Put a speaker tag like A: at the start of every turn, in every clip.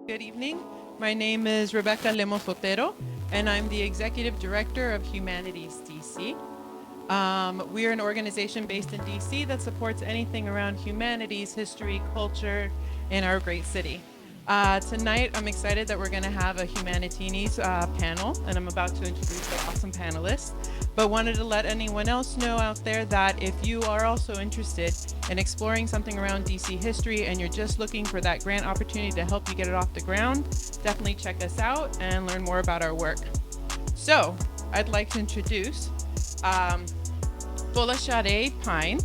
A: Good evening. My name is Rebecca Lemos Otero, and I'm the Executive Director of Humanities DC. We are an organization based in DC that supports anything around humanities, history, culture in our great city. Tonight, I'm excited that we're going to have a Humanitines panel, and I'm about to introduce the awesome panelists. But wanted to let anyone else know out there that if you are also interested in exploring something around DC history and you're just looking for that grant opportunity to help you get it off the ground, definitely check us out and learn more about our work. So, I'd like to introduce FolaSade Pyne,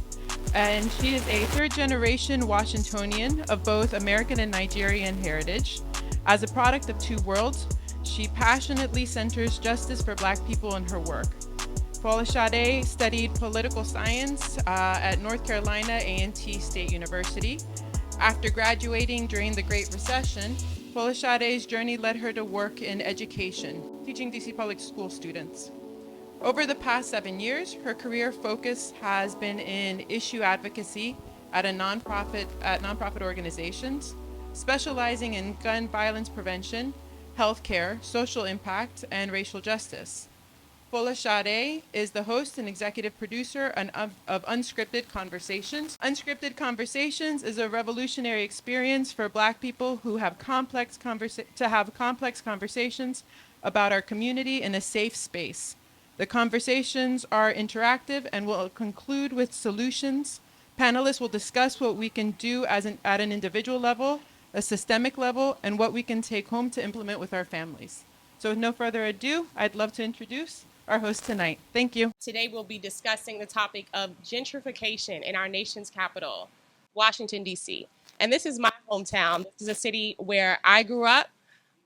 A: and she is a third-generation Washingtonian of both American and Nigerian heritage. As a product of two worlds, she passionately centers justice for Black people in her work. FolaSade studied political science at North Carolina A&T State University. After graduating during the Great Recession, FolaSade's journey led her to work in education, teaching DC public school students. Over the past 7 years, her career focus has been in issue advocacy at nonprofit organizations, specializing in gun violence prevention, healthcare, social impact, and racial justice. FolaSade is the host and executive producer of Unskripted Conversations. Unskripted Conversations is a revolutionary experience for Black people who have complex conversations about our community in a safe space. The conversations are interactive and will conclude with solutions. Panelists will discuss what we can do at an individual level, a systemic level, and what we can take home to implement with our families. So with no further ado, I'd love to introduce our host tonight. Thank you.
B: Today we'll be discussing the topic of gentrification in our nation's capital, Washington, DC. And this is my hometown. This is a city where I grew up,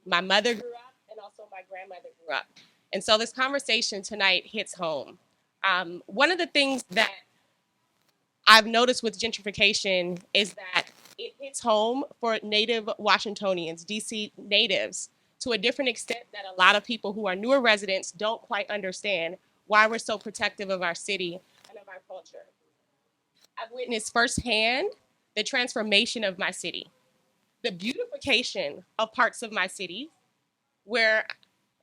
B: my mother grew up, and also my grandmother grew up. And so this conversation tonight hits home. One of the things that I've noticed with gentrification is that it hits home for native Washingtonians, DC natives, to a different extent that a lot of people who are newer residents don't quite understand why we're so protective of our city and of our culture. I've witnessed firsthand the transformation of my city, the beautification of parts of my city where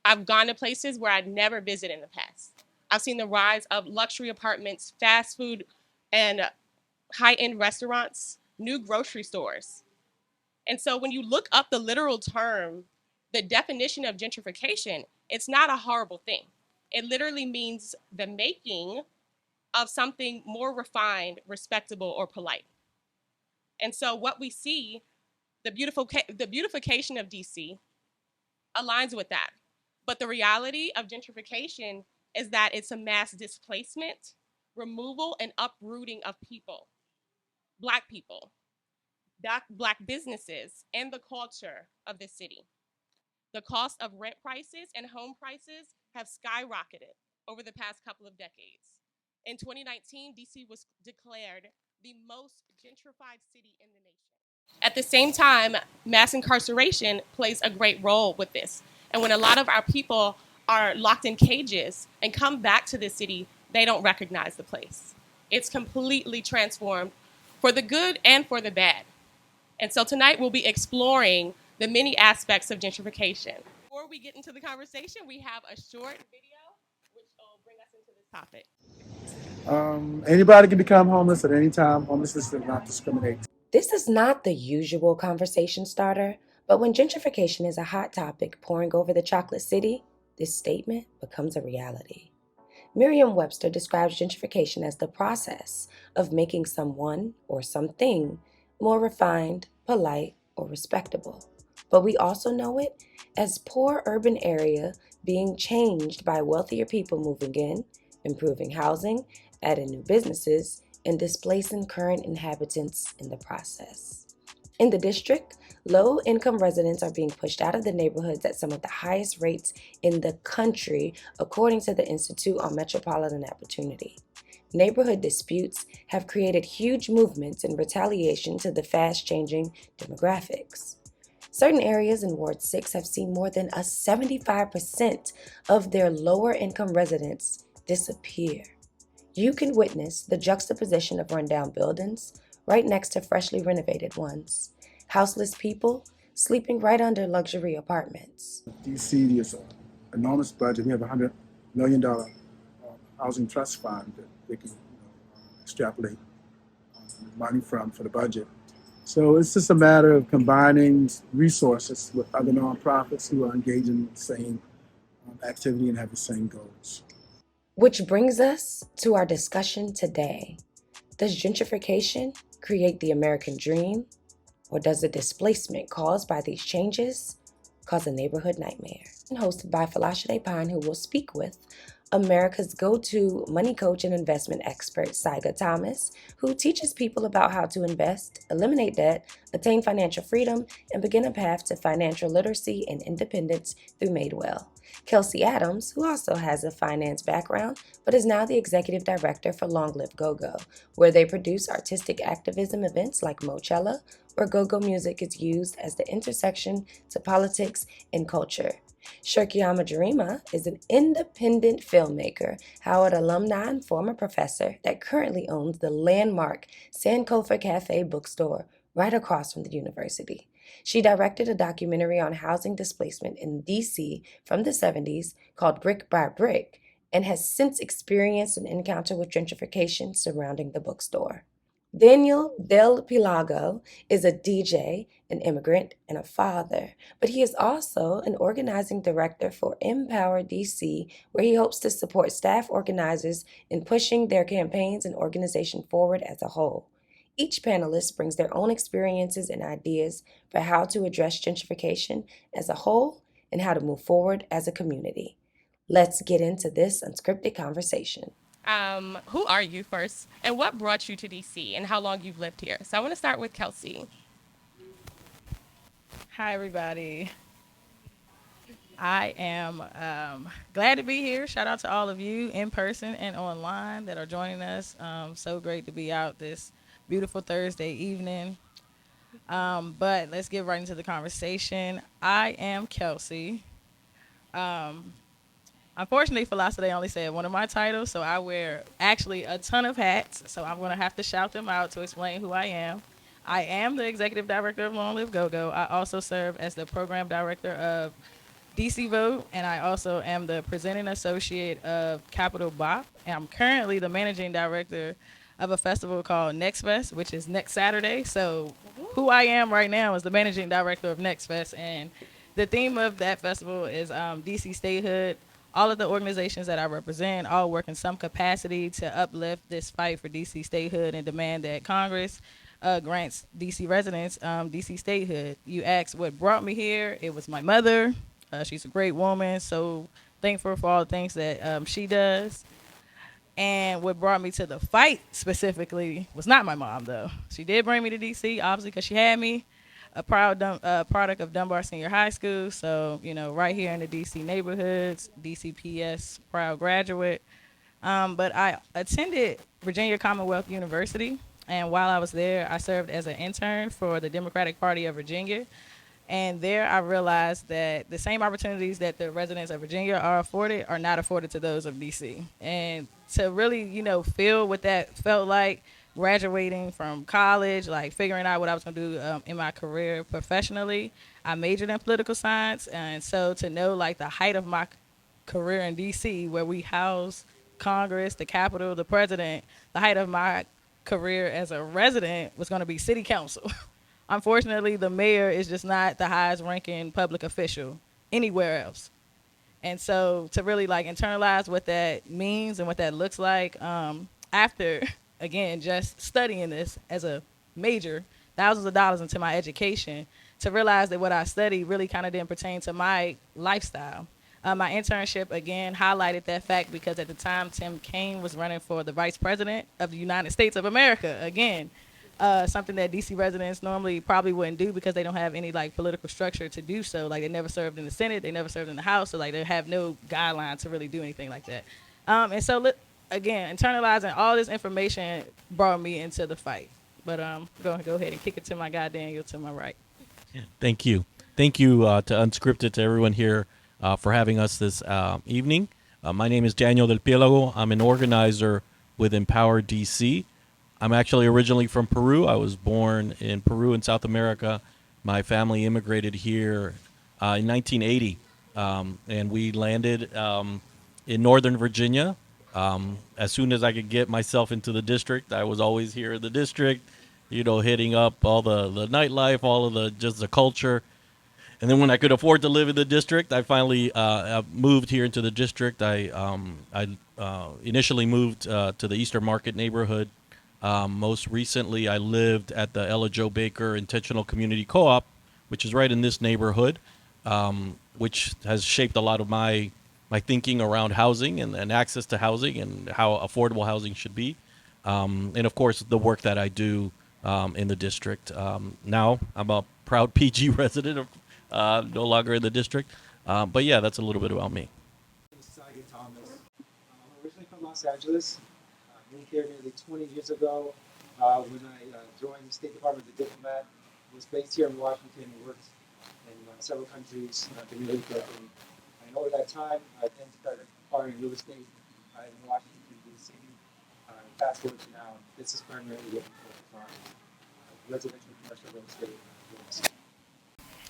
B: I've gone to places where I'd never visited in the past. I've seen the rise of luxury apartments, fast food, and high-end restaurants, new grocery stores. And so when you look up the literal term, the definition of gentrification, it's not a horrible thing. It literally means the making of something more refined, respectable, or polite. And so what we see, the beautification of DC aligns with that. But the reality of gentrification is that it's a mass displacement, removal, and uprooting of people, Black people, Black businesses, and the culture of the city. The cost of rent prices and home prices have skyrocketed over the past couple of decades. In 2019, DC was declared the most gentrified city in the nation. At the same time, mass incarceration plays a great role with this. And when a lot of our people are locked in cages and come back to the city, they don't recognize the place. It's completely transformed for the good and for the bad. And so tonight we'll be exploring the many aspects of gentrification. Before we get into the conversation, we have a short video which will bring us into this topic.
C: Anybody can become homeless at any time. Homelessness does not discriminate.
D: This is not the usual conversation starter, but when gentrification is a hot topic pouring over the chocolate city, this statement becomes a reality. Merriam-Webster describes gentrification as the process of making someone or something more refined, polite, or respectable. But we also know it as poor urban area being changed by wealthier people moving in, improving housing, adding new businesses, and displacing current inhabitants in the process. In the district, low-income residents are being pushed out of the neighborhoods at some of the highest rates in the country, according to the Institute on Metropolitan Opportunity. Neighborhood disputes have created huge movements in retaliation to the fast-changing demographics. Certain areas in Ward 6 have seen more than a 75% of their lower-income residents disappear. You can witness the juxtaposition of rundown buildings right next to freshly renovated ones, houseless people sleeping right under luxury apartments.
C: DC is an enormous budget. We have $100 million housing trust fund that they can extrapolate money from for the budget. So it's just a matter of combining resources with other nonprofits who are engaged in the same activity and have the same goals.
D: Which brings us to our discussion today. Does gentrification create the American dream, or does the displacement caused by these changes cause a neighborhood nightmare? And hosted by FolaSade Pyne, who will speak with America's go-to money coach and investment expert, Syga Thomas, who teaches people about how to invest, eliminate debt, attain financial freedom, and begin a path to financial literacy and independence through Madewell. Kelsye Adams, who also has a finance background, but is now the executive director for Long Live Go-Go, where they produce artistic activism events like Mochella, where go-go music is used as the intersection to politics and culture. Shirkiyama Jarima is an independent filmmaker, Howard alumni and former professor that currently owns the landmark Sankofa Cafe bookstore right across from the university. She directed a documentary on housing displacement in DC from the 70s called Brick by Brick and has since experienced an encounter with gentrification surrounding the bookstore. Daniel del Pielago is a DJ, an immigrant, and a father, but he is also an organizing director for Empower DC, where he hopes to support staff organizers in pushing their campaigns and organization forward as a whole. Each panelist brings their own experiences and ideas for how to address gentrification as a whole and how to move forward as a community. Let's get into this unscripted conversation.
B: Who are you first, and what brought you to DC, and how long you've lived here? So I want to start with Kelsye.
E: Hi, everybody. I am glad to be here. Shout out to all of you in person and online that are joining us. So great to be out this beautiful Thursday evening. But let's get right into the conversation. I am Kelsye. Unfortunately, FolaSade only said one of my titles, so I wear actually a ton of hats, so I'm going to have to shout them out to explain who I am. I am the executive director of Long Live Go-Go. I also serve as the program director of DC Vote, and I also am the presenting associate of Capital Bop, and I'm currently the managing director of a festival called Next Fest, which is next Saturday. So who I am right now is the managing director of Next Fest, and the theme of that festival is DC statehood. All of the organizations that I represent all work in some capacity to uplift this fight for DC statehood and demand that Congress grants DC residents DC statehood. You asked what brought me here. It was my mother. She's a great woman, so thankful for all the things that she does. And what brought me to the fight specifically was not my mom, though. She did bring me to DC, obviously, because she had me. A proud product of Dunbar Senior High School, so right here in the DC neighborhoods, DCPS proud graduate. But I attended Virginia Commonwealth University, and while I was there, I served as an intern for the Democratic Party of Virginia. And there I realized that the same opportunities that the residents of Virginia are afforded are not afforded to those of DC. And to really, feel what that felt like, graduating from college, like figuring out what I was going to do in my career professionally. I majored in political science, and so to know like the height of my career in DC, where we house Congress, the Capitol, the president, the height of my career as a resident was going to be city council. Unfortunately, the mayor is just not the highest ranking public official anywhere else. And so to really like internalize what that means and what that looks like after again, just studying this as a major, thousands of dollars into my education, to realize that what I studied really kind of didn't pertain to my lifestyle. My internship, again, highlighted that fact because at the time, Tim Kaine was running for the vice president of the United States of America. Again, something that DC residents normally probably wouldn't do because they don't have any like political structure to do so. Like they never served in the Senate, they never served in the House, so like they have no guideline to really do anything like that. And so again, internalizing all this information brought me into the fight. But go ahead and kick it to my guy Daniel to my right.
F: Yeah, thank you. Thank you to Unscripted, to everyone here for having us this evening. My name is Daniel del Pielago. I'm an organizer with Empower DC. I'm actually originally from Peru. I was born in Peru in South America, My family immigrated here in 1980, and we landed in Northern Virginia. As soon as I could get myself into the district, I was always here in the district, hitting up all the nightlife, all of the culture. And then when I could afford to live in the district, I finally moved here into the district. I initially moved to the Eastern Market neighborhood. Most recently, I lived at the Ella Jo Baker Intentional Community Co-op, which is right in this neighborhood, which has shaped a lot of my thinking around housing and access to housing and how affordable housing should be. And of course, the work that I do in the district. Now, I'm a proud PG resident of no longer in the district. But yeah, that's a little bit about me.
G: Syga Thomas. I'm originally from Los Angeles. Moved here nearly 20 years ago when I joined the State Department as a diplomat. Was based here in Washington and worked in several countries, been really carefully. And over that time, I then started acquiring real estate in Washington DC. Fast forward to now, this is primarily what we focus on residential commercial real estate.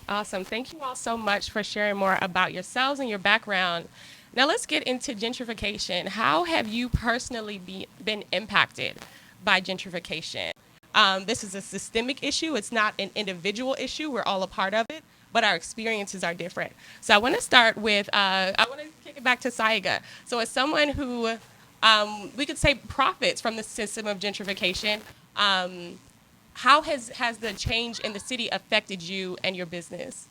B: Awesome. Thank you all so much for sharing more about yourselves and your background. Now let's get into gentrification. How have you personally been impacted by gentrification? This is a systemic issue. It's not an individual issue. We're all a part of it, but our experiences are different. So I want to start with, I want to kick it back to Syga. So as someone who, we could say profits from the system of gentrification, how has the change in the city affected you and your business?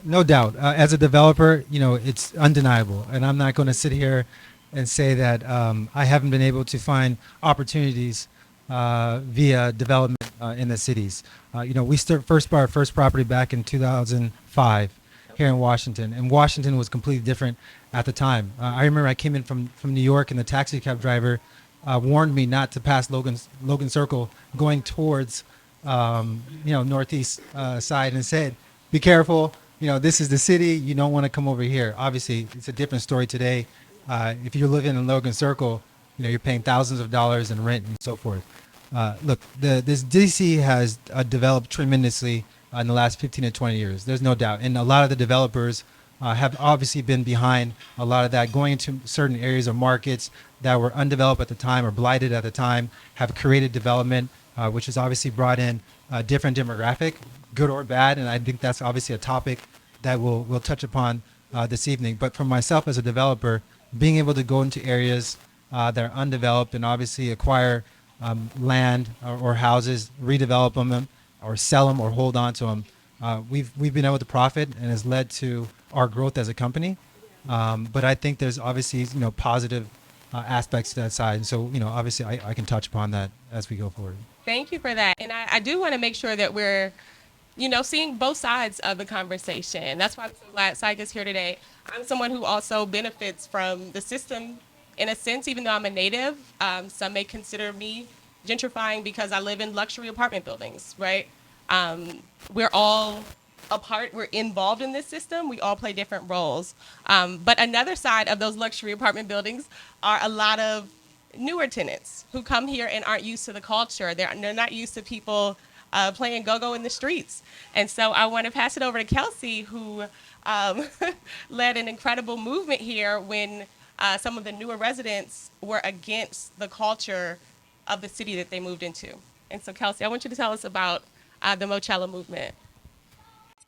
G: No doubt. As a developer, it's undeniable. And I'm not going to sit here and say that I haven't been able to find opportunities via development in the cities. We first bought our first property back in 2005 here in Washington. And Washington was completely different at the time. I remember I came in from New York, and the taxi cab driver warned me not to pass Logan Circle going towards northeast side, and said, be careful, this is the city, you don't want to come over here. Obviously, it's a different story today. If you're living in Logan Circle, you're paying thousands of dollars in rent and so forth. Look, this DC has developed tremendously in the last 15 to 20 years. There's no doubt. And a lot of the developers have obviously been behind a lot of that, going into certain areas or markets that were undeveloped at the time or blighted at the time, have created development, which has obviously brought in a different demographic, good or bad. And I think that's obviously a topic that we'll touch upon this evening. But for myself as a developer, being able to go into areas that are undeveloped and obviously acquire land or houses, redevelop them or sell them or hold on to them, we've been able to profit, and has led to our growth as a company. But I think there's obviously positive aspects to that side. And so obviously I can touch upon that as we go forward.
B: Thank you for that. And I do want to make sure that we're, seeing both sides of the conversation. That's why I'm so glad Syga's here today. I'm someone who also benefits from the system in a sense, even though I'm a native. Some may consider me gentrifying because I live in luxury apartment buildings, right? We're all a part, we're involved in this system. We all play different roles. But another side of those luxury apartment buildings are a lot of newer tenants who come here and aren't used to the culture. They're not used to people playing go-go in the streets. And so I want to pass it over to Kelsye, who led an incredible movement here when some of the newer residents were against the culture of the city that they moved into. And so Kelsye, I want you to tell us about the Mochella movement.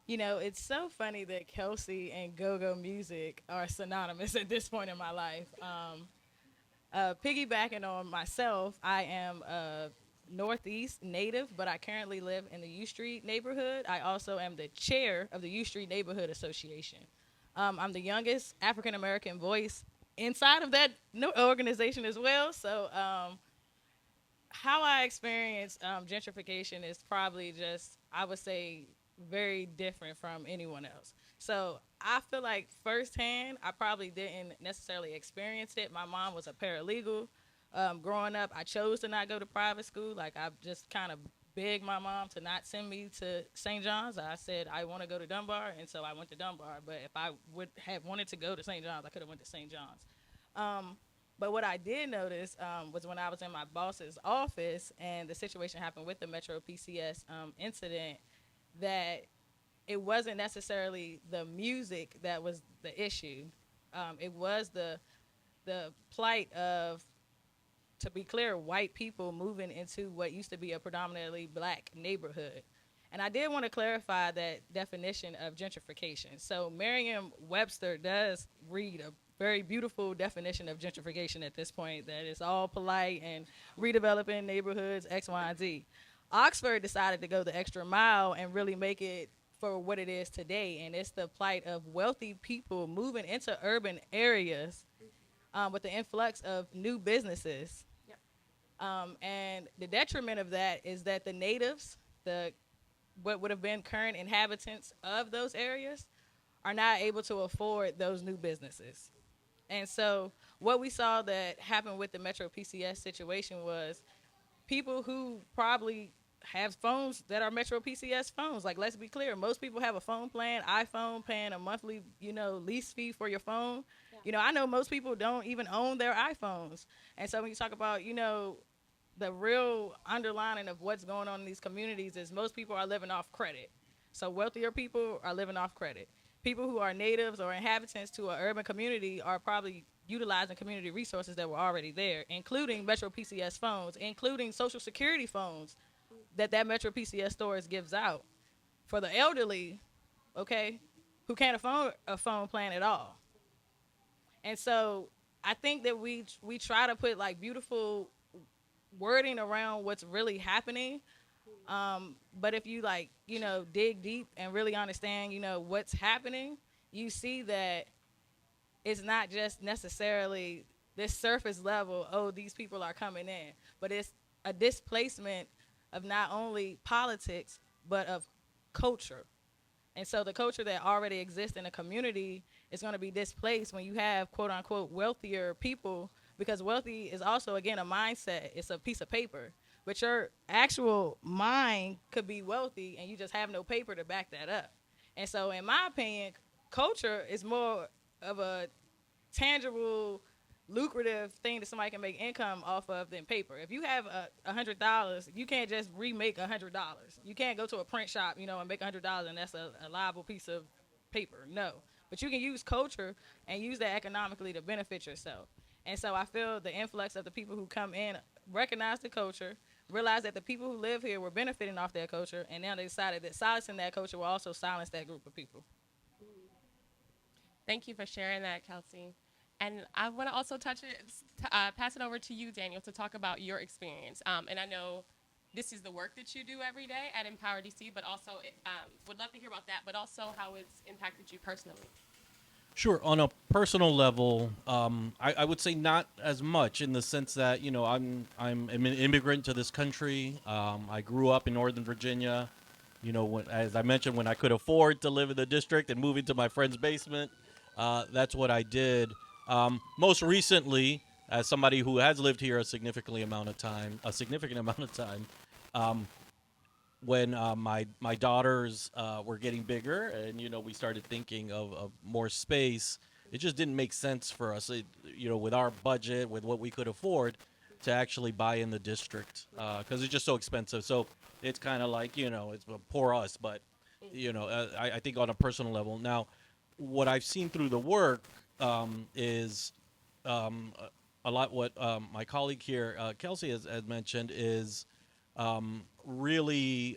E: It's so funny that Kelsye and go-go music are synonymous at this point in my life. Piggybacking on myself, I am a Northeast native, but I currently live in the U Street neighborhood. I also am the chair of the U Street Neighborhood Association. I'm the youngest African American voice inside of that organization as well. So how I experience gentrification is probably just, I would say, very different from anyone else. So I feel like firsthand, I probably didn't necessarily experience it. My mom was a paralegal. Growing up, I chose to not go to private school. Like, I just kind of begged my mom to not send me to St. John's. I said I want to go to Dunbar, and so I went to Dunbar. But if I would have wanted to go to St. John's, I could have went to St. John's. But what I did notice was when I was in my boss's office and the situation happened with the Metro PCS incident, that it wasn't necessarily the music that was the issue. It was the plight of, to be clear, white people moving into what used to be a predominantly black neighborhood. And I did want to clarify that definition of gentrification. So Merriam-Webster does read a very beautiful definition of gentrification at this point, that it's all polite and redeveloping neighborhoods, X, Y, and Z. Oxford decided to go the extra mile and really make it for what it is today, and it's the plight of wealthy people moving into urban areas with the influx of new businesses. And the detriment of that is that the natives, what would have been current inhabitants of those areas, are not able to afford those new businesses. And so what we saw that happened with the Metro PCS situation was people who probably have phones that are Metro PCS phones. Like, let's be clear, most people have a phone plan, iPhone, paying a monthly, lease fee for your phone. Yeah. I know most people don't even own their iPhones. And so when you talk about, the real underlining of what's going on in these communities is most people are living off credit. So wealthier people are living off credit. People who are natives or inhabitants to an urban community are probably utilizing community resources that were already there, including Metro PCS phones, including Social Security phones that Metro PCS stores gives out for the elderly, okay, who can't afford a phone plan at all. And so I think that we try to put like beautiful wording around what's really happening. But if you dig deep and really understand, what's happening, you see that it's not just necessarily this surface level, oh, these people are coming in, but it's a displacement of not only politics, but of culture. And so the culture that already exists in a community is going to be displaced when you have quote unquote wealthier people, because wealthy is also, again, a mindset. It's a piece of paper, but your actual mind could be wealthy and you just have no paper to back that up. And so in my opinion, culture is more of a tangible, lucrative thing that somebody can make income off of than paper. If you have $100, you can't just remake $100. You can't go to a print shop, and make $100 and that's a liable piece of paper. No, but you can use culture and use that economically to benefit yourself. And so I feel the influx of the people who come in recognize the culture, realize that the people who live here were benefiting off their culture, and now they decided that silencing that culture will also silence that group of people.
B: Thank you for sharing that, Kelsye. And I want to also pass it over to you, Daniel, to talk about your experience. And I know this is the work that you do every day at Empower DC, but also would love to hear about that, but also how it's impacted you personally.
F: Sure. On a personal level, I would say not as much, in the sense that I'm an immigrant to this country. I grew up in Northern Virginia. As I mentioned, when I could afford to live in the district and move into my friend's basement, that's what I did. Most recently, as somebody who has lived here a significant amount of time, when my daughters were getting bigger, and we started thinking of more space, it just didn't make sense for us, with our budget, with what we could afford, to actually buy in the district, because it's just so expensive. So it's kind of like it's poor us, but I think on a personal level. Now, what I've seen through the work is a lot what my colleague here, Kelsye, has mentioned, is really,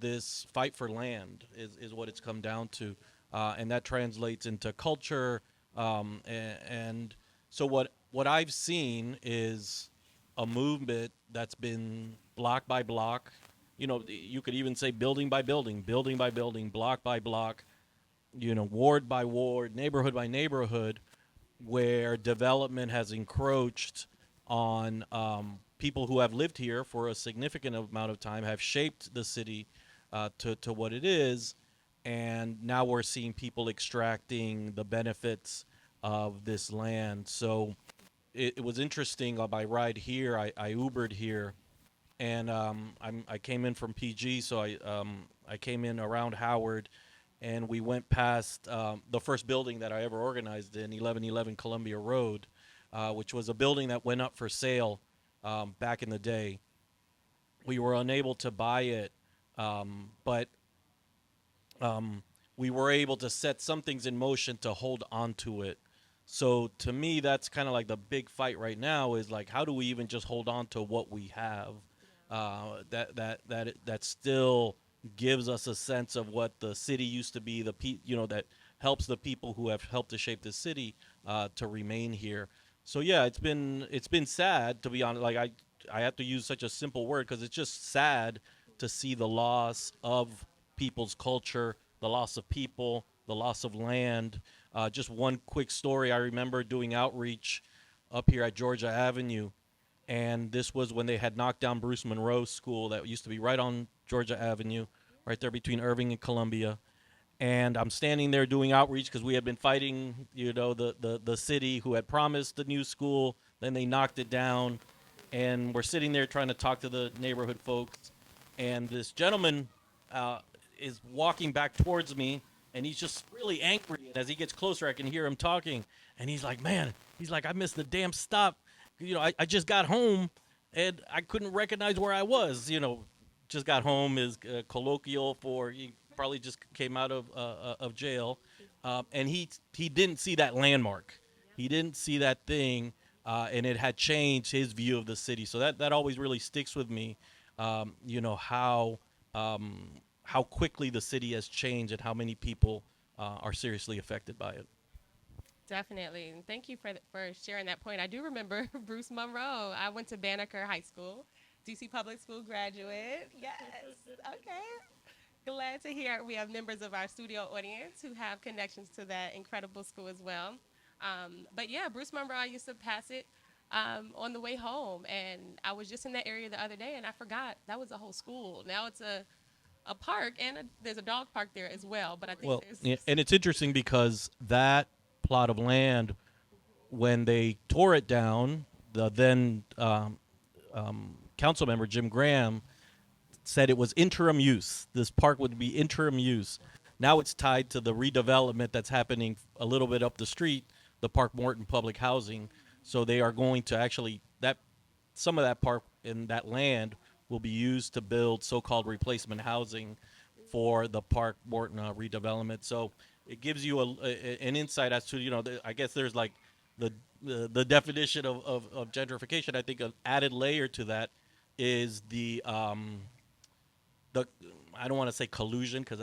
F: this fight for land is what it's come down to. And that translates into culture. And so what I've seen is a movement that's been block by block. You could even say building by building, block by block, ward by ward, neighborhood by neighborhood, where development has encroached on people who have lived here for a significant amount of time, have shaped the city to what it is, and now we're seeing people extracting the benefits of this land. So it was interesting. On my ride here, I Ubered here, and I came in from PG, so I came in around Howard, and we went past the first building that I ever organized in, 1111 Columbia Road, which was a building that went up for sale back in the day. We were unable to buy it, but we were able to set some things in motion to hold on to it. So to me, that's kind of like the big fight right now is like, how do we even just hold on to what we have? That still gives us a sense of what the city used to be. That helps the people who have helped to shape the city to remain here. So yeah, it's been sad, to be honest. Like I have to use such a simple word because it's just sad to see the loss of people's culture, the loss of people, the loss of land. Just one quick story: I remember doing outreach up here at Georgia Avenue, and this was when they had knocked down Bruce Monroe School that used to be right on Georgia Avenue, right there between Irving and Columbia. And I'm standing there doing outreach because we had been fighting, the city who had promised the new school. Then they knocked it down, and we're sitting there trying to talk to the neighborhood folks. And this gentleman is walking back towards me, and he's just really angry. And as he gets closer, I can hear him talking, and he's like, "Man," he's like, "I missed the damn stop. I just got home, and I couldn't recognize where I was. Just got home is colloquial for he probably just came out of jail, and he didn't see that landmark. He didn't see that thing, and it had changed his view of the city. So that always really sticks with me. How quickly the city has changed and how many people are seriously affected by it.
B: Definitely. And thank you for sharing that point. I do remember Bruce Monroe. I went to Banneker High School, DC Public School graduate. Yes. Okay. Glad to hear we have members of our studio audience who have connections to that incredible school as well. But yeah, Bruce Monroe, I used to pass it on the way home. And I was just in that area the other day and I forgot that was a whole school. Now it's a park and there's a dog park there as well. But I think
F: Well,
B: there's.
F: yeah, and it's interesting because that plot of land, when they tore it down, the then council member Jim Graham said it was interim use. This park would be interim use. Now it's tied to the redevelopment that's happening a little bit up the street, the Park Morton public housing. So they are going to actually that some of that park and that land will be used to build so-called replacement housing for the Park Morton redevelopment. So it gives you an insight as to I guess there's like the definition of gentrification. I think an added layer to that is the I don't want to say collusion because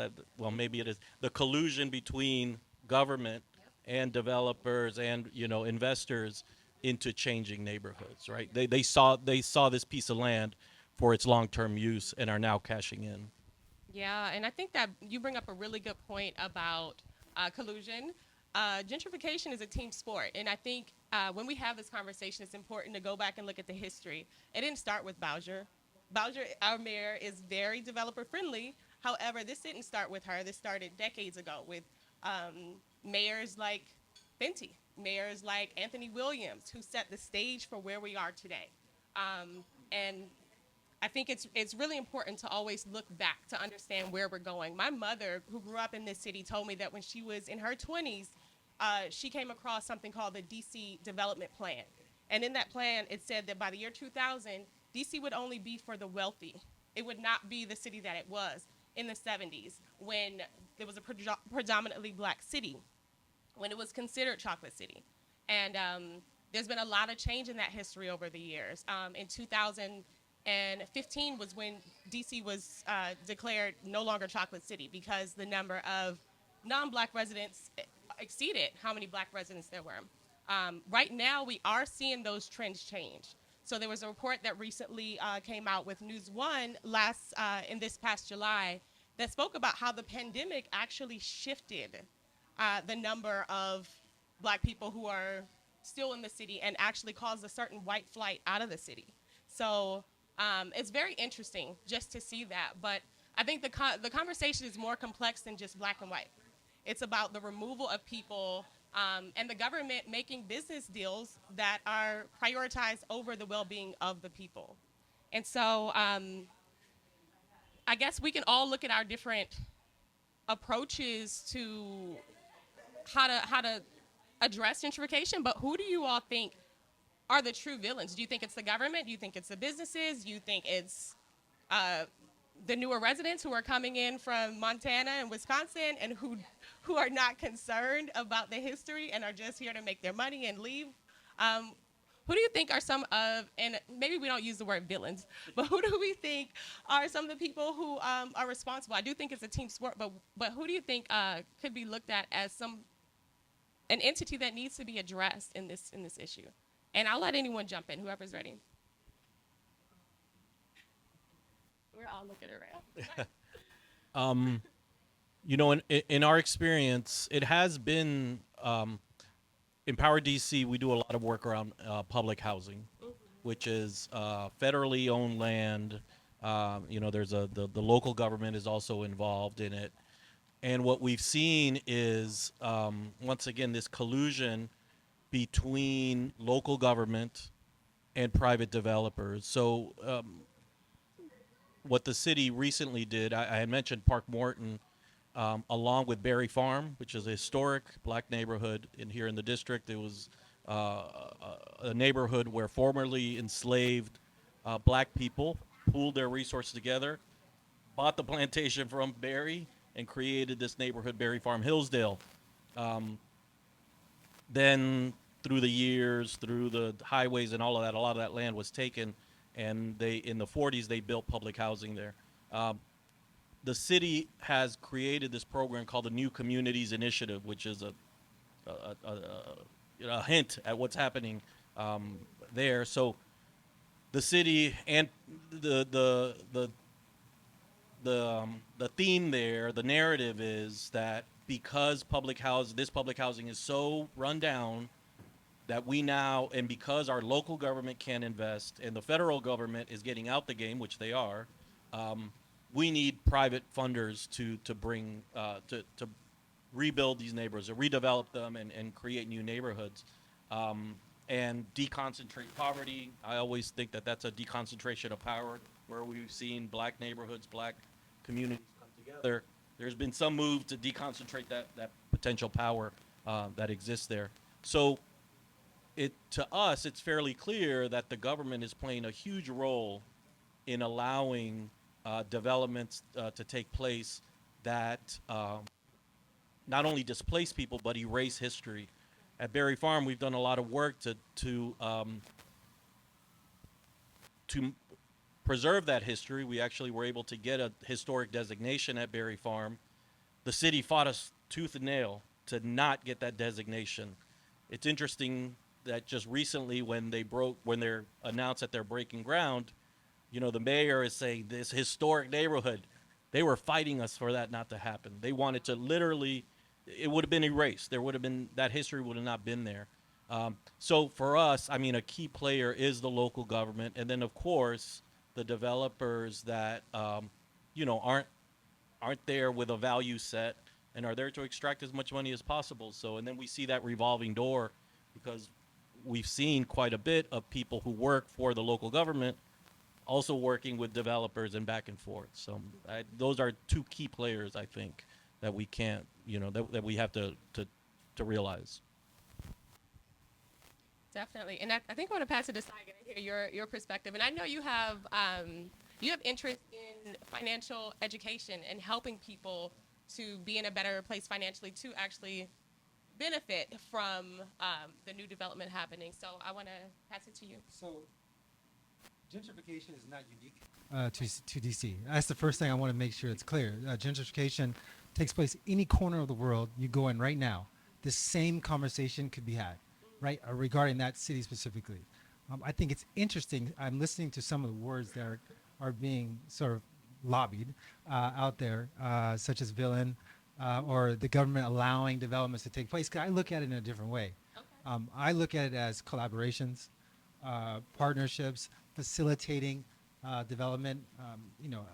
F: maybe it is the collusion between government and developers and investors into changing neighborhoods. Right? They saw this piece of land for its long term use and are now cashing in.
B: Yeah, and I think that you bring up a really good point about collusion. Gentrification is a team sport, and I think when we have this conversation, it's important to go back and look at the history. It didn't start with Bowser. Bowser, our mayor, is very developer friendly. However, this didn't start with her. This started decades ago with mayors like Fenty, mayors like Anthony Williams, who set the stage for where we are today. And I think it's really important to always look back to understand where we're going. My mother, who grew up in this city, told me that when she was in her 20s, she came across something called the DC Development Plan. And in that plan, it said that by the year 2000, DC would only be for the wealthy. It would not be the city that it was in the 70s when it was a predominantly black city, when it was considered Chocolate City. And there's been a lot of change in that history over the years. In 2015 was when DC was declared no longer Chocolate City because the number of non-black residents exceeded how many black residents there were. Right now, we are seeing those trends change. So there was a report that recently came out with News One in this past July that spoke about how the pandemic actually shifted the number of black people who are still in the city and actually caused a certain white flight out of the city. So it's very interesting just to see that. But I think the conversation is more complex than just black and white. It's about the removal of people and the government making business deals that are prioritized over the well-being of the people. And so I guess we can all look at our different approaches to how to address gentrification, but who do you all think are the true villains? Do you think it's the government? Do you think it's the businesses? Do you think it's the newer residents who are coming in from Montana and Wisconsin and who are not concerned about the history and are just here to make their money and leave. Who do you think are some of, and maybe we don't use the word villains, but who do we think are some of the people who are responsible? I do think it's a team sport, but who do you think could be looked at as an entity that needs to be addressed in this issue? And I'll let anyone jump in, whoever's ready. We're all looking around.
F: You know, in our experience, it has been Empower DC. We do a lot of work around public housing, which is federally owned land. You know, there's the local government is also involved in it, and what we've seen is once again this collusion between local government and private developers. So what the city recently did, I had mentioned Park Morton, along with Berry Farm, which is a historic black neighborhood here in the district. It was a neighborhood where formerly enslaved black people pooled their resources together, bought the plantation from Berry, and created this neighborhood, Berry Farm Hillsdale. Then through the years, through the highways and all of that, a lot of that land was taken, and they in the 40s they built public housing there. The city has created this program called the New Communities Initiative, which is a hint at what's happening there. So the city and the theme there, the narrative is that because this public housing is so run down that we now, and because our local government can't invest and the federal government is getting out the game, which they are, we need private funders to bring to rebuild these neighborhoods, to redevelop them and create new neighborhoods, and deconcentrate poverty. I always think that that's a deconcentration of power, where we've seen black neighborhoods, black communities come together. There's been some move to deconcentrate that potential power that exists there. So to us, it's fairly clear that the government is playing a huge role in allowing developments to take place that not only displace people but erase history. At Berry Farm, we've done a lot of work to preserve that history. We actually were able to get a historic designation at Berry Farm. The city fought us tooth and nail to not get that designation. It's interesting that just recently, when they're announced that they're breaking ground, you know, the mayor is saying this historic neighborhood, they were fighting us for that not to happen. They wanted to literally, it would have been erased. There would have been, that history would have not been there. So for us, I mean, a key player is the local government. And then, of course, the developers that, you know, aren't there with a value set and are there to extract as much money as possible. So, and then we see that revolving door, because we've seen quite a bit of people who work for the local government also working with developers and back and forth. So those are two key players, I think, that we can't, you know, that we have to realize.
B: Definitely, and I think I want to pass it to Syga to hear your perspective. And I know you have interest in financial education and helping people to be in a better place financially to actually benefit from the new development happening. So I want to pass it to you.
G: So gentrification is not unique to DC. That's the first thing I want to make sure it's clear. Gentrification takes place any corner of the world you go in right now. The same conversation could be had, right, regarding that city specifically. I think it's interesting. I'm listening to some of the words that are being sort of lobbied out there, such as villain, or the government allowing developments to take place. 'Cause I look at it in a different way.
B: Okay.
G: I look at it as collaborations, partnerships, facilitating development. You know,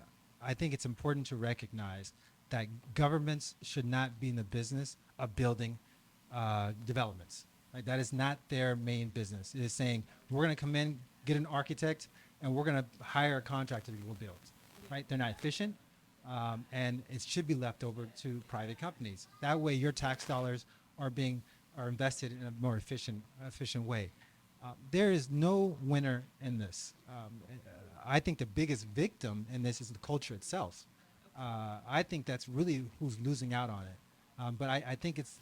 G: I think it's important to recognize that governments should not be in the business of building developments. Right? That is not their main business. It is saying, we're going to come in, get an architect, and we're going to hire a contractor to go build. Right? They're not efficient, and it should be left over to private companies. That way, your tax dollars are invested in a more efficient way. There is no winner in this. I think the biggest victim in this is the culture itself. I think that's really who's losing out on it. But I think it's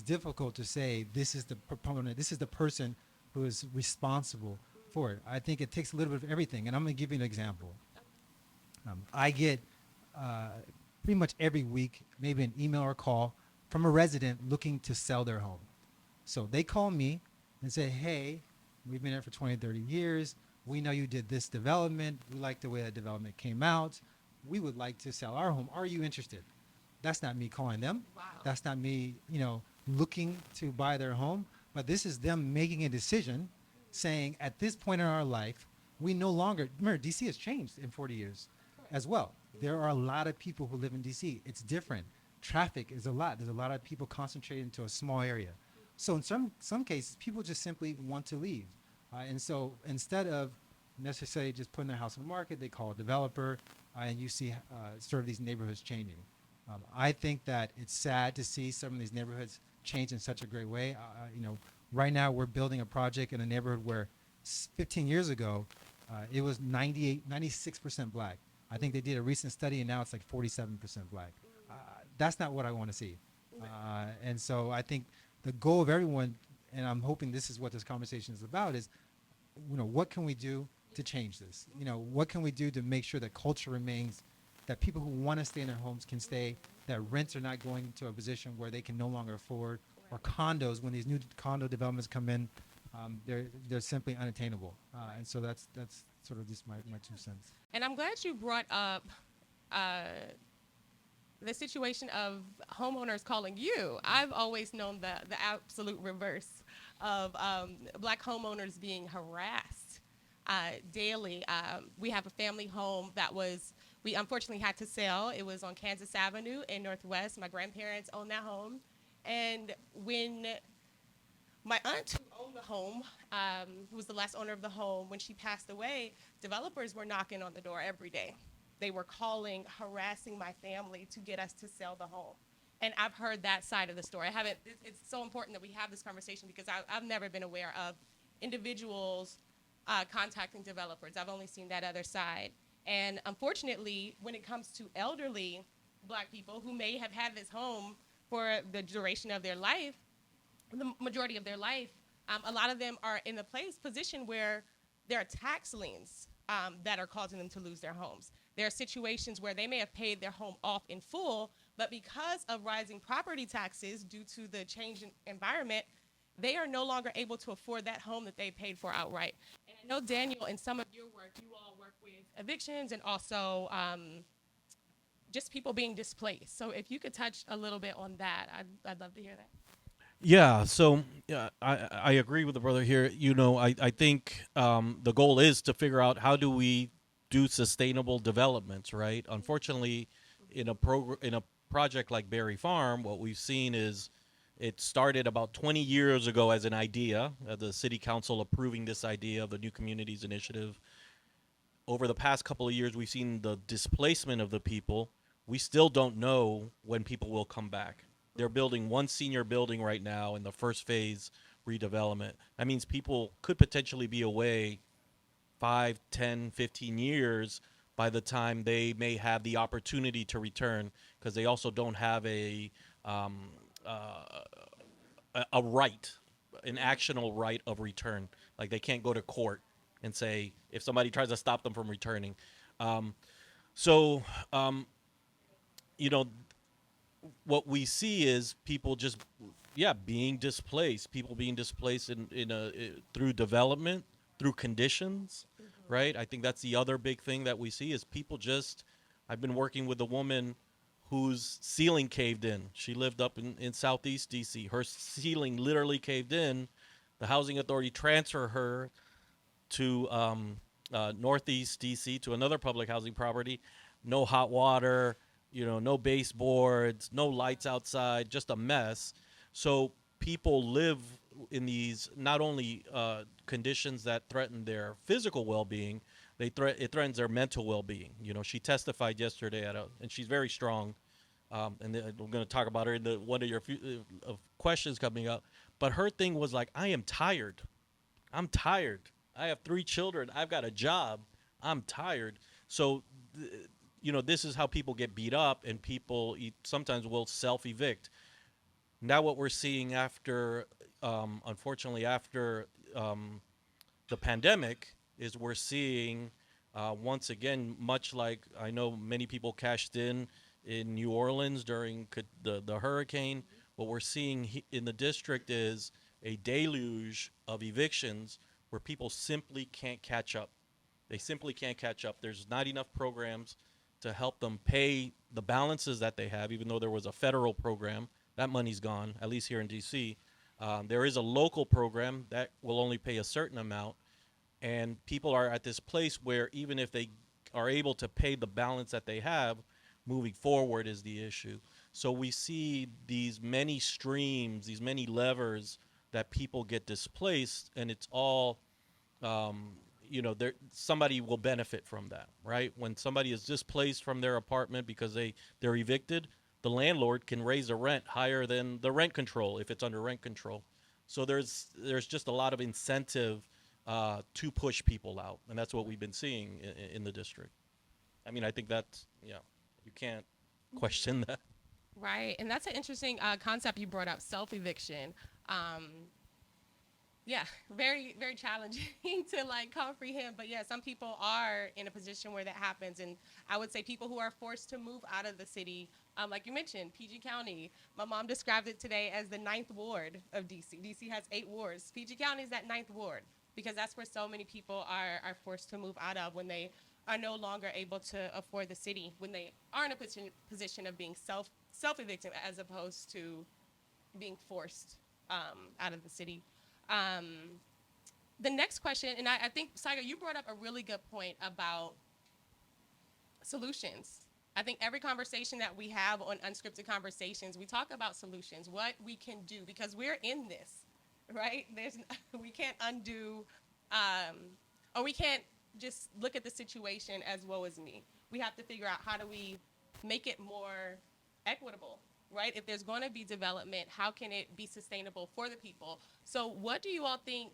G: difficult to say this is the proponent, this is the person who is responsible for it. I think it takes a little bit of everything, and I'm going to give you an example. I get pretty much every week maybe an email or call from a resident looking to sell their home. So they call me and say, hey, we've been here for 20, 30 years. We know you did this development. We like the way that development came out. We would like to sell our home. Are you interested? That's not me calling them.
B: Wow.
G: That's not me, looking to buy their home. But this is them making a decision saying at this point in our life, we no longer, remember, DC has changed in 40 years as well. There are a lot of people who live in DC. It's different. Traffic is a lot. There's a lot of people concentrated into a small area. So in some cases, people just simply want to leave. And so instead of necessarily just putting their house on the market, they call a developer, and you see sort of these neighborhoods changing. I think that it's sad to see some of these neighborhoods change in such a great way. Right now we're building a project in a neighborhood where 15 years ago, it was 96% black. I think they did a recent study and now it's like 47% black. That's not what I want to see. And so I think the goal of everyone, and I'm hoping this is what this conversation is about, is, what can we do to change this? What can we do to make sure that culture remains, that people who want to stay in their homes can stay, that rents are not going into a position where they can no longer afford, or condos, when these new condo developments come in, they're simply unattainable. And so that's sort of just my 2 cents.
B: And I'm glad you brought up the situation of homeowners calling you. I've always known the absolute reverse of black homeowners being harassed daily. We have a family home that we unfortunately had to sell. It was on Kansas Avenue in Northwest. My grandparents owned that home. And when my aunt who owned the home, who was the last owner of the home, when she passed away, developers were knocking on the door every day. They were calling, harassing my family to get us to sell the home. And I've heard that side of the story. It's so important that we have this conversation because I've never been aware of individuals contacting developers. I've only seen that other side. And unfortunately, when it comes to elderly black people who may have had this home for the duration of their life, the majority of their life, a lot of them are in the position where there are tax liens that are causing them to lose their homes. There are situations where they may have paid their home off in full, but because of rising property taxes due to the change in environment, they are no longer able to afford that home that they paid for outright. And I know, Daniel, in some of your work, you all work with evictions and also just people being displaced. So if you could touch a little bit on that, I'd love to hear that.
F: Yeah, so I agree with the brother here. I think the goal is to figure out how do we do sustainable developments, right? Unfortunately, in a project like Berry Farm, what we've seen is it started about 20 years ago as an idea, the city council approving this idea of the New Communities Initiative. Over the past couple of years, we've seen the displacement of the people. We still don't know when people will come back. They're building one senior building right now in the first phase redevelopment. That means people could potentially be away 5, 10, 15 years by the time they may have the opportunity to return, because they also don't have a right, an actionable right of return. Like they can't go to court and say if somebody tries to stop them from returning. What we see is people just, being displaced. People being displaced through development, through conditions, right? I think that's the other big thing that we see is people just. I've been working with a woman whose ceiling caved in. She lived up in Southeast DC. Her ceiling literally caved in. The housing authority transferred her to Northeast DC to another public housing property. No hot water. No baseboards, no lights outside, just a mess. So people live in these not only conditions that threaten their physical well-being, it threatens their mental well-being. She testified yesterday and she's very strong. And we're going to talk about her in one of your questions coming up. But her thing was like, I am tired. I'm tired. I have 3 children. I've got a job. I'm tired. So, this is how people get beat up, and people sometimes will self evict. Now, what we're seeing after, unfortunately, after the pandemic, is we're seeing once again, much like I know many people cashed in New Orleans during the hurricane. What we're seeing in the district is a deluge of evictions where people simply can't catch up. They simply can't catch up. There's not enough programs to help them pay the balances that they have, even though there was a federal program. That money's gone, at least here in D.C. There is a local program that will only pay a certain amount. And people are at this place where even if they are able to pay the balance that they have, moving forward is the issue. So we see these many streams, these many levers that people get displaced, and it's all somebody will benefit from that, right? When somebody is displaced from their apartment because they're evicted, the landlord can raise the rent higher than the rent control if it's under rent control. So there's just a lot of incentive to push people out, and that's what we've been seeing in the district. I mean, I think that's you can't question that.
B: Right, and that's an interesting concept you brought up, self-eviction. Yeah, very, very challenging to like comprehend. But yeah, some people are in a position where that happens. And I would say people who are forced to move out of the city, like you mentioned, PG County. My mom described it today as the 9th ward of DC. DC has 8 wards. PG County is that 9th ward because that's where so many people are forced to move out of when they are no longer able to afford the city, when they are in a position of being self-evicted as opposed to being forced out of the city. The next question, and I think, Syga, you brought up a really good point about solutions. I think every conversation that we have on Unscripted Conversations, we talk about solutions, what we can do, because we're in this, right? We can't undo, or we can't just look at the situation as woe is me. We have to figure out how do we make it more equitable, right? If there's going to be development, how can it be sustainable for the people? So what do you all think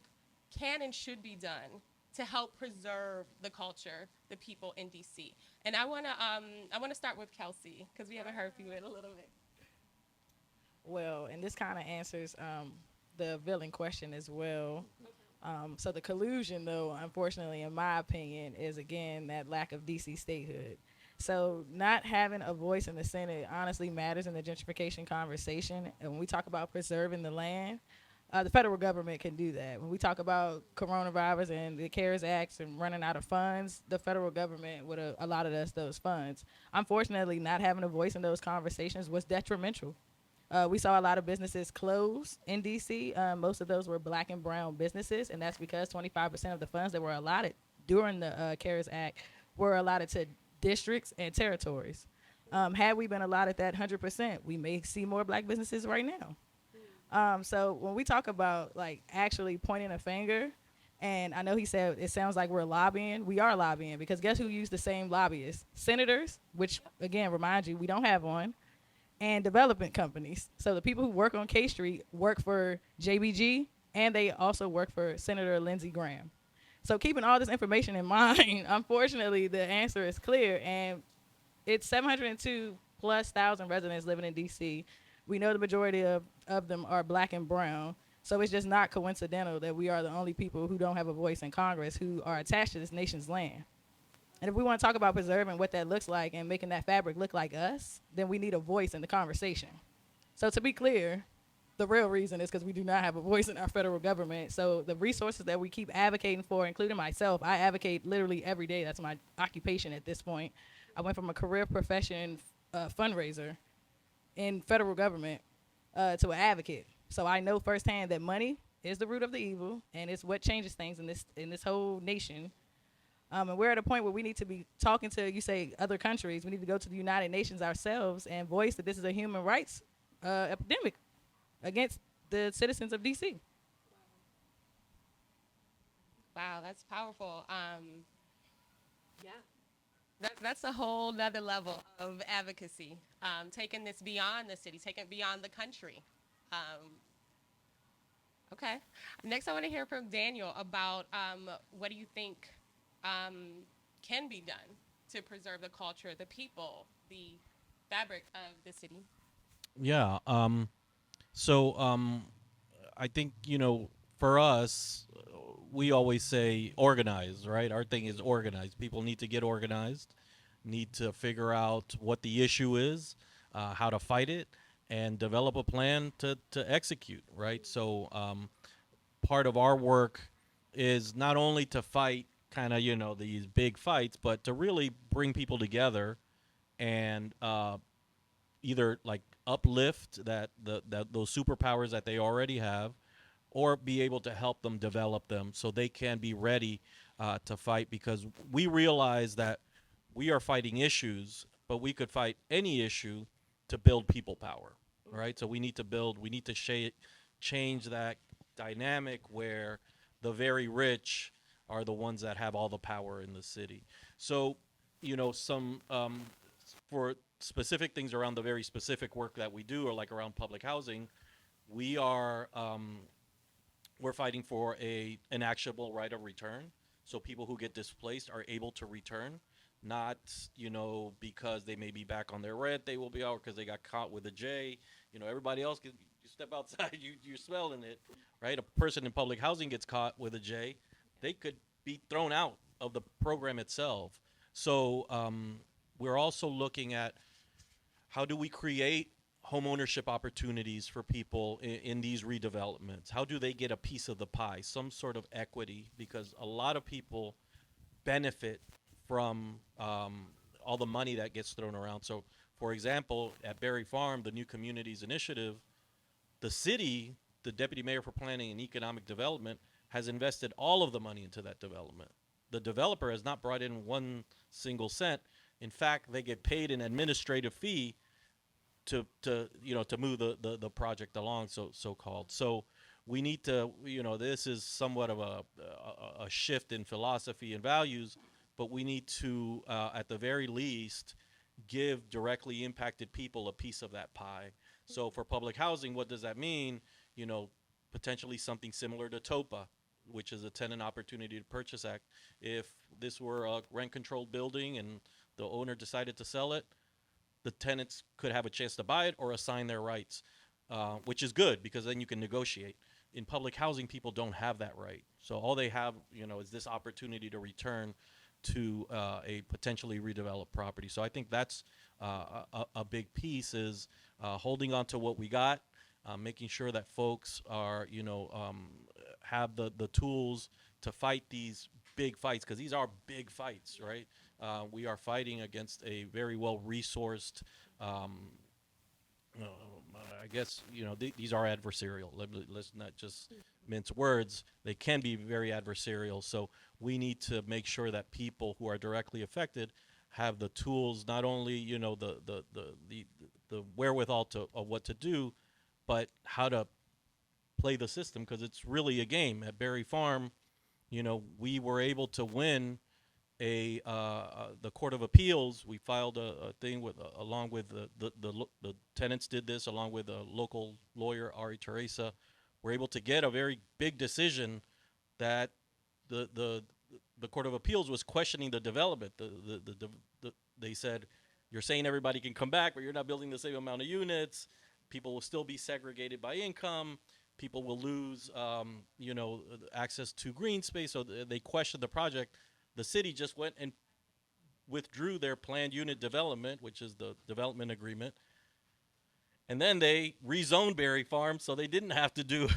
B: can and should be done to help preserve the culture, the people in DC? And I want to start with Kelsye because we haven't heard from you in a little bit.
E: Well, and this kind of answers the villain question as well. So the collusion, though, unfortunately, in my opinion, is, again, that lack of DC statehood. So not having a voice in the Senate honestly matters in the gentrification conversation. And when we talk about preserving the land, the federal government can do that. When we talk about coronavirus and the CARES Act and running out of funds, the federal government would have allotted us those funds. Unfortunately, not having a voice in those conversations was detrimental. We saw a lot of businesses close in D.C. Most of those were black and brown businesses, and that's because 25% of the funds that were allotted during the CARES Act were allotted to districts and territories. Had we been allotted that 100%, we may see more black businesses right now. So when we talk about like actually pointing a finger, and I know he said it sounds like we're lobbying. We are lobbying because guess who used the same lobbyists? Senators, which again, remind you, we don't have one, and development companies. So the people who work on K Street work for JBG, and they also work for Senator Lindsey Graham. So keeping all this information in mind, unfortunately, the answer is clear, and it's 702 plus thousand residents living in D.C. We know the majority of them are black and brown, so it's just not coincidental that we are the only people who don't have a voice in Congress who are attached to this nation's land. And if we want to talk about preserving what that looks like and making that fabric look like us, then we need a voice in the conversation. So to be clear, the real reason is because we do not have a voice in our federal government. So the resources that we keep advocating for, including myself, I advocate literally every day. That's my occupation at this point. I went from a career profession fundraiser in federal government to an advocate. So I know firsthand that money is the root of the evil, and it's what changes things in this whole nation. And we're at a point where we need to be talking to, you say, other countries. We need to go to the United Nations ourselves and voice that this is a human rights epidemic against the citizens of D.C.
B: Wow, that's powerful. Yeah. That's a whole nother level of advocacy, taking this beyond the city, taking it beyond the country. Okay. Next, I want to hear from Daniel about what do you think can be done to preserve the culture, the people, the fabric of the city?
F: Yeah. So I think, for us, we always say organize, right? Our thing is organize. People need to get organized, need to figure out what the issue is, how to fight it, and develop a plan to execute, right? So part of our work is not only to fight kind of, these big fights, but to really bring people together and either like uplift that those superpowers that they already have, or be able to help them develop them so they can be ready to fight. Because we realize that we are fighting issues, but we could fight any issue to build people power, right? So we need to change that dynamic where the very rich are the ones that have all the power in the city. So, some for specific things around the very specific work that we do, or like around public housing, we are we're fighting for an actionable right of return, so people who get displaced are able to return, not because they may be back on their rent, they will be out because they got caught with a J. Everybody else you step outside, you're smelling it, right? A person in public housing gets caught with a J, they could be thrown out of the program itself. So we're also looking at how do we create homeownership opportunities for people in these redevelopments? How do they get a piece of the pie, some sort of equity? Because a lot of people benefit from all the money that gets thrown around. So, for example, at Berry Farm, the New Communities Initiative, the city, the deputy mayor for planning and economic development, has invested all of the money into that development. The developer has not brought in one single cent. In fact, they get paid an administrative fee to move the project along, so called. So we need to, this is somewhat of a shift in philosophy and values, but we need to at the very least give directly impacted people a piece of that pie. So for public housing, what does that mean? Potentially something similar to TOPA, which is a Tenant Opportunity to Purchase Act. If this were a rent controlled building and the owner decided to sell it, the tenants could have a chance to buy it or assign their rights, which is good because then you can negotiate. In public housing, people don't have that right. So all they have, is this opportunity to return to a potentially redeveloped property. So I think that's a big piece, is holding on to what we got, making sure that folks are, have the tools to fight these big fights, because these are big fights, right? We are fighting against a very well-resourced, I guess, these are adversarial. Let's not just mince words. They can be very adversarial. So we need to make sure that people who are directly affected have the tools, not only, the wherewithal of what to do, but how to play the system, because it's really a game. At Berry Farm, we were able to win the Court of Appeals. We filed a thing along with the tenants did this along with a local lawyer, Ari Teresa. We're able to get a very big decision that the Court of Appeals was questioning the development. They said, you're saying everybody can come back, but you're not building the same amount of units. People will still be segregated by income. People will lose, access to green space. So they questioned the project. The city just went and withdrew their planned unit development, which is the development agreement. And then they rezoned Berry Farm, so they didn't have to do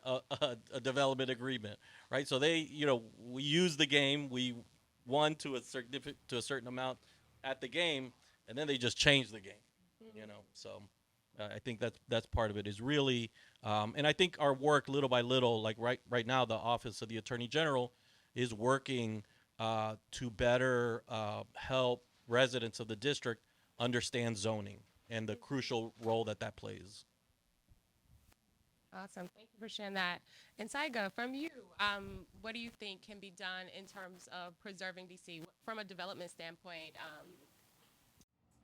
F: a development agreement, right? So they, we used the game. We won to a certain amount at the game, and then they just changed the game, So I think that's part of it, is really, and I think our work little by little, like right now, the Office of the Attorney General is working to better help residents of the district understand zoning and the crucial role that plays.
B: Awesome. Thank you for sharing that. And Syga, from you, what do you think can be done in terms of preserving DC from a development standpoint?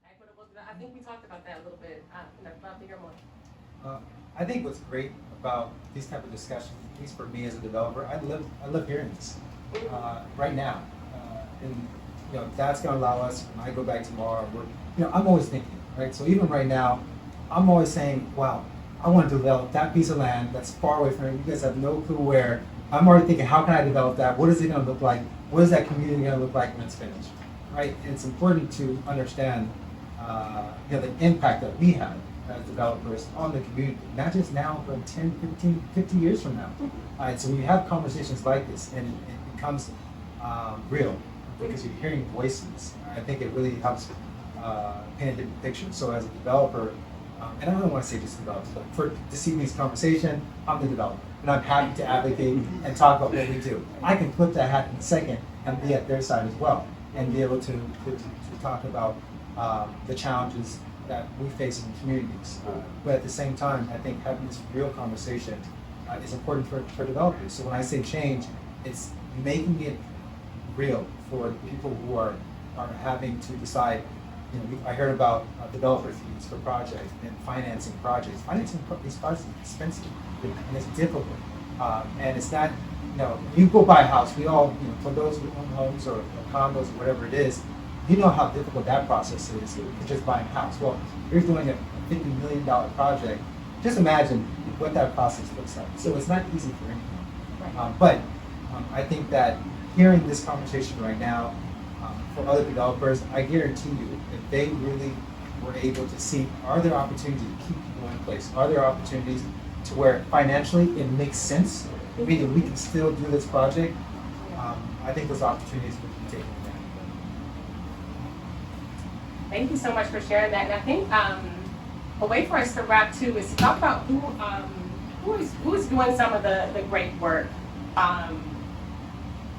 B: I think we talked about that a little bit. I'd love to hear more.
G: I think what's great about these type of discussions, at least for me as a developer, I love hearing this right now. And that's going to allow us, when I go back tomorrow, I'm always thinking, right? So even right now, I'm always saying, wow, I want to develop that piece of land that's far away from here. You guys have no clue where. I'm already thinking, how can I develop that? What is it going to look like? What is that community going to look like when it's finished, right? And it's important to understand, the impact that we have as developers on the community, not just now, but 10, 15, 50 years from now. All right, so when you have conversations like this, and it becomes real, because you're hearing voices, I think it really helps paint a different picture. So as a developer, and I don't want to say just developers, but for this evening's conversation, I'm the developer, and I'm happy to advocate and talk about what we do. I can flip that hat in a second and be at their side as well, and be able to talk about the challenges that we face in the communities. But at the same time, I think having this real conversation is important for developers. So when I say change, it's making it real for the people who are having to decide. I heard about developer fees for projects and financing projects. Financing these projects is expensive and it's difficult. And it's not, you go buy a house, we all, for those who own homes or condos or whatever it is, you know how difficult that process is to just buying a house. Well, you're doing a $50 million project. Just imagine what that process looks like. So it's not easy for anyone. But I think that hearing this conversation right now, for other developers, I guarantee you, if they really were able to see, are there opportunities to keep people in place? Are there opportunities to where financially it makes sense, meaning we can still do this project? I think those opportunities would be taken advantage of.
B: Thank you so much for sharing that. And I think a way for us to wrap too is to talk about who is doing some of the great work.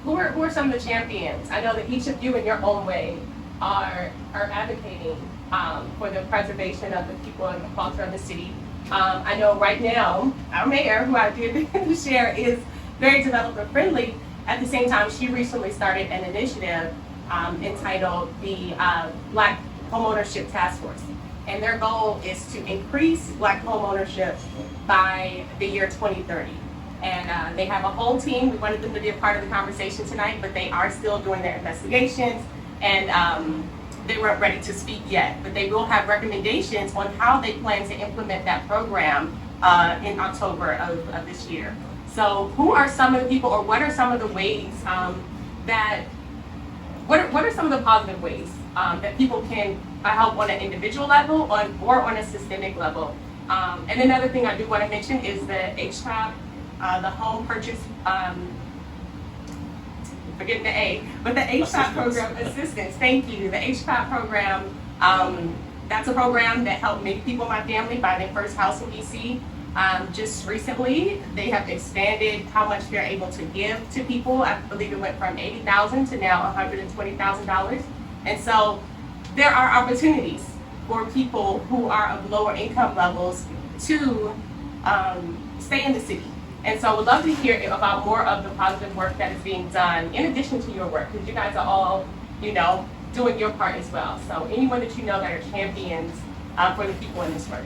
B: Who are some of the champions? I know that each of you in your own way are advocating for the preservation of the people and the culture of the city. I know right now, our mayor, who I did share, is very developer friendly. At the same time, she recently started an initiative entitled the Black Homeownership Task Force. And their goal is to increase Black homeownership by the year 2030. And they have a whole team. We wanted them to be a part of the conversation tonight, but they are still doing their investigations, and they weren't ready to speak yet. But they will have recommendations on how they plan to implement that program in October of this year. So who are some of the people, or what are some of the ways what are some of the positive ways that people can help on an individual level or on a systemic level? And another thing I do want to mention is the HPAP, the home purchase, forgetting the A, but the HPAP program, assistance, thank you. The HPAP program, that's a program that helped many people in my family buy their first house in DC. Just recently, they have expanded how much they're able to give to people. I believe it went from $80,000 to now $120,000. And so there are opportunities for people who are of lower income levels to stay in the city. And so I would love to hear about more of the positive work that is being done in addition to your work, because you guys are all, doing your part as well. So anyone that you know that are champions for the people in this work.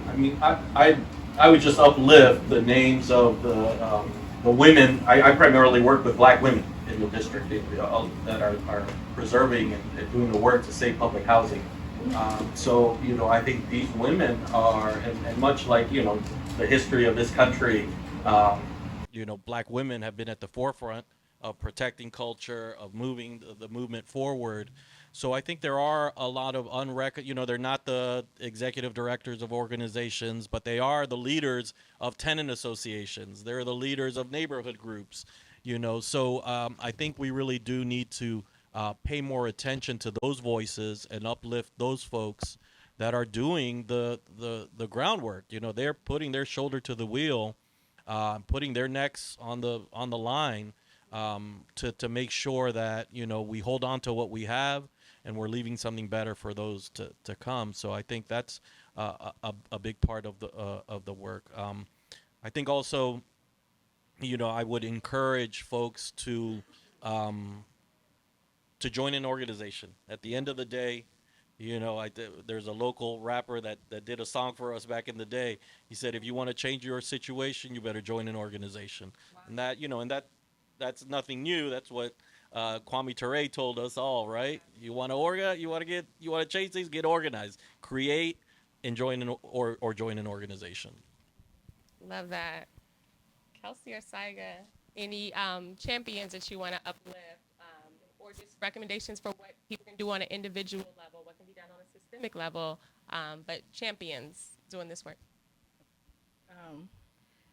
F: I mean, I would just uplift the names of the women. I primarily work with Black women in the district that are preserving and doing the work to save public housing. So I think these women are, and much like the history of this country, Black women have been at the forefront of protecting culture, of moving the movement forward. So I think there are a lot of they're not the executive directors of organizations, but they are the leaders of tenant associations. They're the leaders of neighborhood groups, So I think we really do need to pay more attention to those voices and uplift those folks that are doing the groundwork. They're putting their shoulder to the wheel, putting their necks on the line to make sure that we hold on to what we have and we're leaving something better for those to come. So I think that's a big part of the work. I think also, I would encourage folks to join an organization. At the end of the day, there's a local rapper that did a song for us back in the day. He said, if you want to change your situation, you better join an organization. Wow. And that, that's nothing new. That's what Kwame Ture told us all, right? You want to you want to change things, get organized, create, and join an organization.
B: Love that. Kelsye or Syga, any champions that you want to uplift, or just recommendations for what people can do on an individual level, what can be done on a systemic level, but champions doing this work?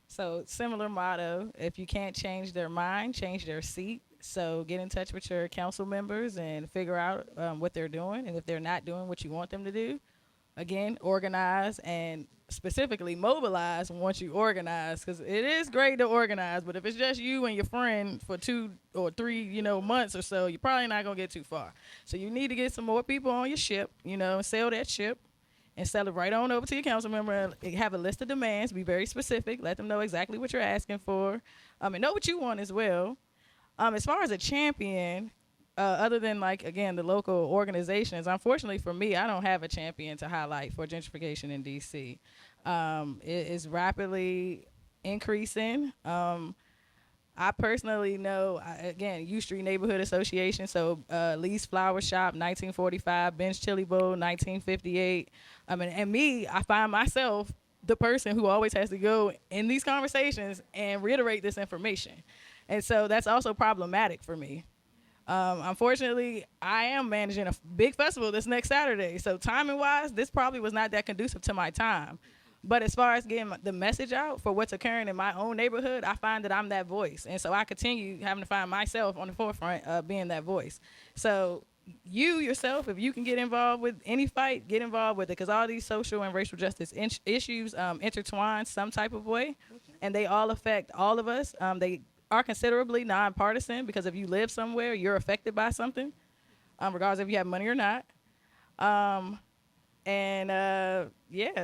E: So similar motto, if you can't change their mind, change their seat. So get in touch with your council members and figure out what they're doing. And if they're not doing what you want them to do, again, organize and specifically mobilize once you organize. Because it is great to organize, but if it's just you and your friend for 2 or 3, months or so, you're probably not going to get too far. So you need to get some more people on your ship, and sell that ship. And sell it right on over to your council member. Have a list of demands. Be very specific. Let them know exactly what you're asking for, and know what you want as well. As far as a champion, other than again the local organizations, unfortunately for me, I don't have a champion to highlight for gentrification in DC. It is rapidly increasing. I personally know, again, U Street Neighborhood Association, so Lee's Flower Shop, 1945, Ben's Chili Bowl, 1958. And me, I find myself the person who always has to go in these conversations and reiterate this information. And so that's also problematic for me. Unfortunately, I am managing a big festival this next Saturday, so timing-wise, this probably was not that conducive to my time. But as far as getting the message out for what's occurring in my own neighborhood, I find that I'm that voice. And so I continue having to find myself on the forefront of being that voice. So you yourself, if you can get involved with any fight, get involved with it. Because all these social and racial justice issues intertwine some type of way. And they all affect all of us. They are considerably nonpartisan because if you live somewhere, you're affected by something, regardless if you have money or not.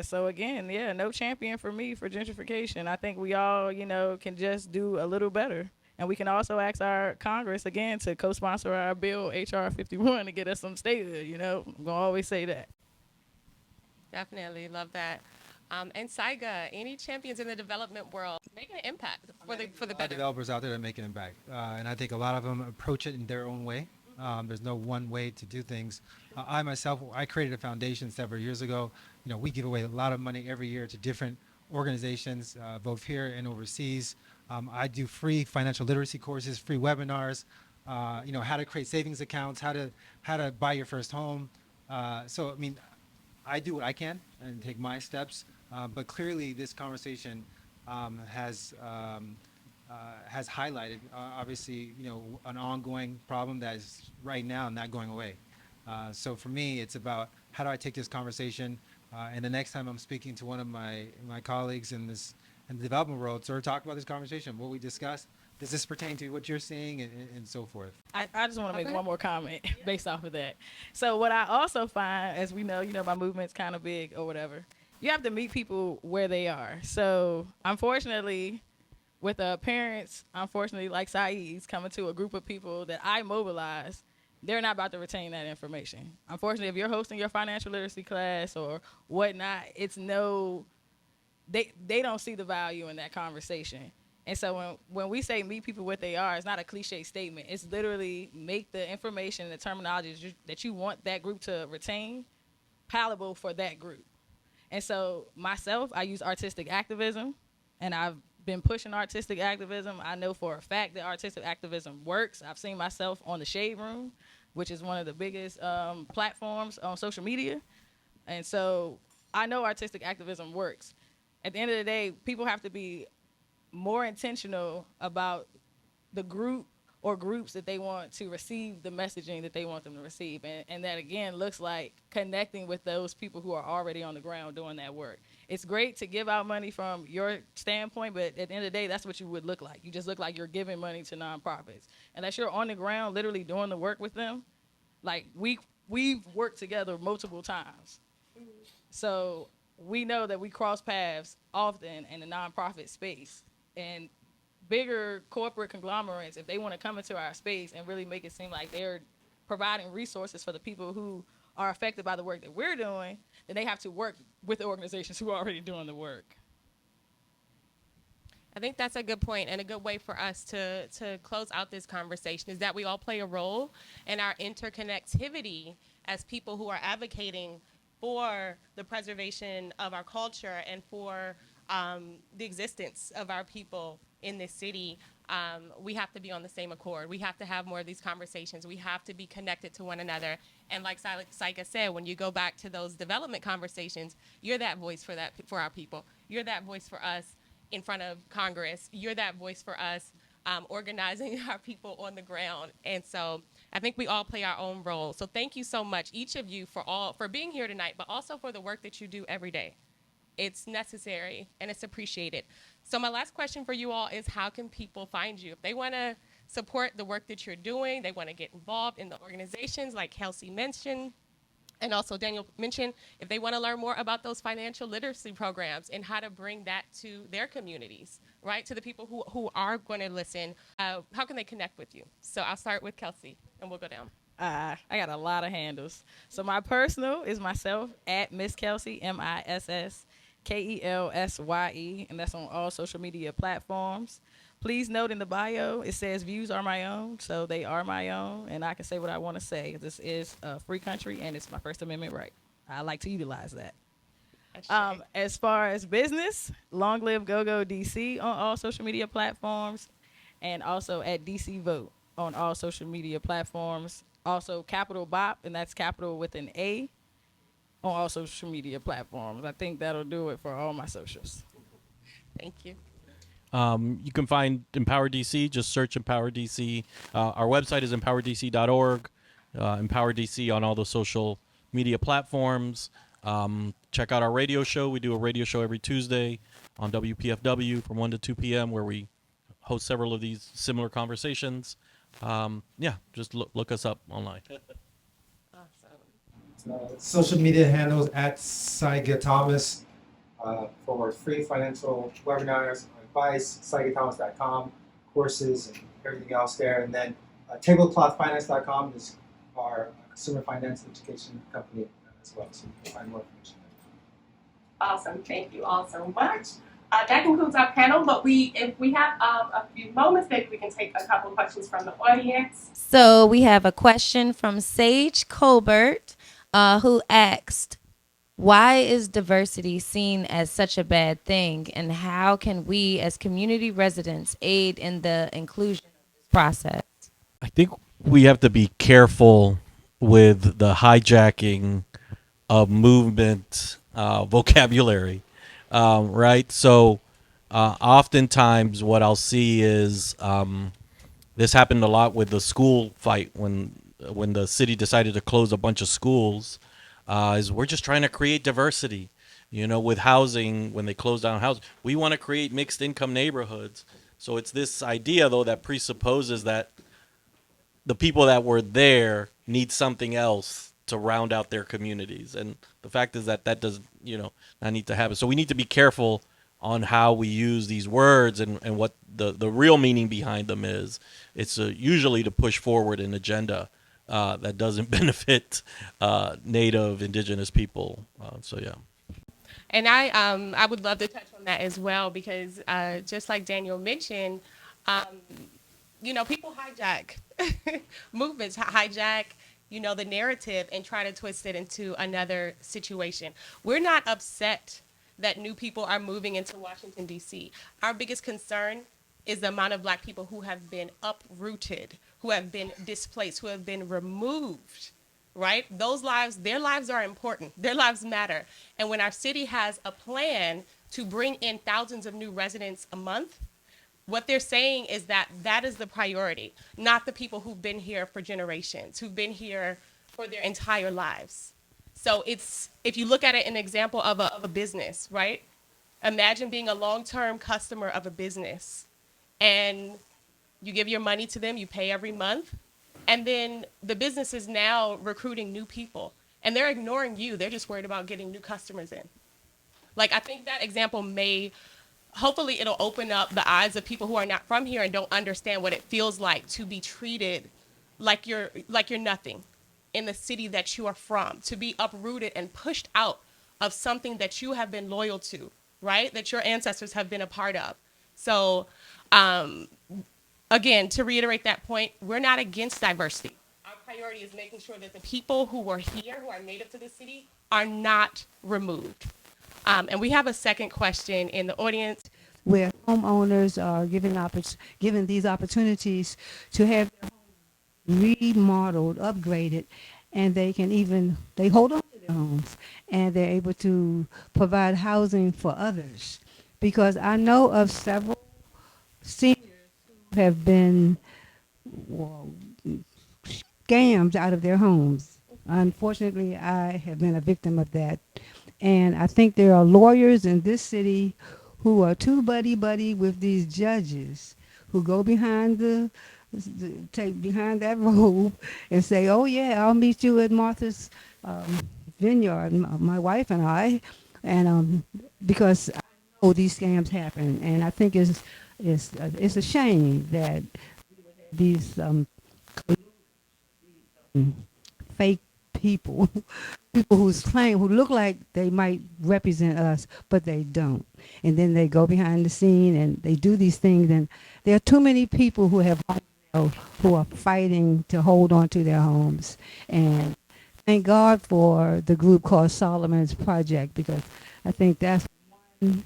E: So again, no champion for me for gentrification. I think we all, can just do a little better. And we can also ask our Congress, again, to co-sponsor our bill, HR 51, to get us some statehood, I'm going to always say that.
B: Definitely love that. And Syga, any champions in the development world making an impact for the better?
G: Developers out there that make an impact. And I think a lot of them approach it in their own way. There's no one way to do things. I myself, I created a foundation several years ago. We give away a lot of money every year to different organizations, both here and overseas. I do free financial literacy courses, free webinars, how to create savings accounts, how to buy your first home. I do what I can and take my steps. But clearly, this conversation has highlighted, obviously, an ongoing problem that is right now not going away. So for me, it's about how do I take this conversation, and the next time I'm speaking to one of my colleagues in the development world, sort of talk about this conversation, what we discussed. Does this pertain to what you're seeing, and so forth?
E: I just want to make one more comment based off of that. So what I also find, as we know, my movement's kind of big or whatever, you have to meet people where they are. So unfortunately, with parents, unfortunately, like Saeed's, coming to a group of people that I mobilize, they're not about to retain that information. Unfortunately, if you're hosting your financial literacy class or whatnot, they don't see the value in that conversation. And so when we say meet people where they are, it's not a cliche statement. It's literally make the information and the terminology that you want that group to retain palatable for that group. And so myself, I use artistic activism, and I've been pushing artistic activism. I know for a fact that artistic activism works. I've seen myself on the Shade Room, which is one of the biggest platforms on social media. And so I know artistic activism works. At the end of the day, people have to be more intentional about the group or groups that they want to receive the messaging that they want them to receive. And that, again, looks like connecting with those people who are already on the ground doing that work. It's great to give out money from your standpoint, but at the end of the day, that's what you would look like. You just look like you're giving money to nonprofits. Unless you're on the ground literally doing the work with them, like we've worked together multiple times. So we know that we cross paths often in the nonprofit space. And bigger corporate conglomerates, if they want to come into our space and really make it seem like they're providing resources for the people who are affected by the work that we're doing, then they have to work with the organizations who are already doing the work.
B: I think that's a good point and a good way for us to close out this conversation is that we all play a role in our interconnectivity as people who are advocating for the preservation of our culture and for the existence of our people in this city. We have to be on the same accord. We have to have more of these conversations. We have to be connected to one another. And like Syga said, when you go back to those development conversations, you're that voice for our people. You're that voice for us in front of Congress. You're that voice for us organizing our people on the ground. And so I think we all play our own role. So thank you so much, each of you, for being here tonight, but also for the work that you do every day. It's necessary and it's appreciated. So my last question for you all is, how can people find you? If they want to support the work that you're doing, they want to get involved in the organizations like Kelsye mentioned, and also Daniel mentioned, if they want to learn more about those financial literacy programs and how to bring that to their communities, right, to the people who are going to listen, how can they connect with you? So I'll start with Kelsye, and we'll go down.
E: I got a lot of handles. So my personal is myself at Miss Kelsye, MissKelsye, and that's on all social media platforms. Please note in the bio, it says views are my own, so they are my own, and I can say what I want to say. This is a free country, and it's my First Amendment right. I like to utilize that. As far as business, Long Live Go-Go DC on all social media platforms, and also at DC Vote on all social media platforms. Also, Capital Bop, and that's capital with an A, on all social media platforms. I think that'll do it for all my socials.
B: Thank you.
F: You can find Empower DC. Just search Empower DC. Our website is empowerdc.org. Empower DC on all the social media platforms. Check out our radio show. We do a radio show every Tuesday on WPFW from 1 to 2 p.m. where we host several of these similar conversations. Just look us up online.
B: Awesome.
G: Social media handles at Syga Thomas for free financial webinars, advice, sygathomas.com, courses, and everything else there. And then tableclothfinance.com is our consumer finance education company as well, so you can find more information there.
B: Awesome. Thank you all so much. That concludes our panel, but if we have a few moments, maybe we can take a couple questions from the audience.
D: So we have a question from Sage Colbert, who asked, why is diversity seen as such a bad thing, and how can we as community residents aid in the inclusion of this process?
F: I think we have to be careful with the hijacking of movement vocabulary, right? So oftentimes what I'll see is this happened a lot with the school fight when the city decided to close a bunch of schools. Is we're just trying to create diversity, with housing. When they close down housing, we want to create mixed income neighborhoods. So it's this idea, though, that presupposes that the people that were there need something else to round out their communities. And the fact is that does, not need to happen. So we need to be careful on how we use these words and what the real meaning behind them is. It's usually to push forward an agenda that doesn't benefit Native, Indigenous people.
B: And I would love to touch on that as well, because just like Daniel mentioned, people hijack movements, hijack, the narrative and try to twist it into another situation. We're not upset that new people are moving into Washington, D.C. Our biggest concern is the amount of Black people who have been uprooted, who have been displaced, who have been removed, right? Their lives are important. Their lives matter. And when our city has a plan to bring in thousands of new residents a month, what they're saying is that is the priority, not the people who've been here for generations, who've been here for their entire lives. So if you look at it an example of a business, right? Imagine being a long-term customer of a business, and you give your money to them, you pay every month, and then the business is now recruiting new people, and they're ignoring you. They're just worried about getting new customers in. I think that example hopefully it'll open up the eyes of people who are not from here and don't understand what it feels like to be treated like you're nothing in the city that you are from, to be uprooted and pushed out of something that you have been loyal to, right? That your ancestors have been a part of. So, again, to reiterate that point, we're not against diversity. Our priority is making sure that the people who are here, who are native to the city, are not removed. And we have a second question in the audience.
H: Where homeowners are given these opportunities to have their homes remodeled, upgraded, and they hold on to their homes, and they're able to provide housing for others. Because I know of several seniors who have been, well, scammed out of their homes. Unfortunately, I have been a victim of that. And I think there are lawyers in this city who are too buddy with these judges who go behind take behind that robe and say, "Oh yeah, I'll meet you at Martha's vineyard, my wife and I," and because I know these scams happen, and I think it's a shame that these fake people, people who look like they might represent us, but they don't. And then they go behind the scene and they do these things. And there are too many people who have homes now who are fighting to hold on to their homes. And thank God for the group called Solomon's Project, because I think that's one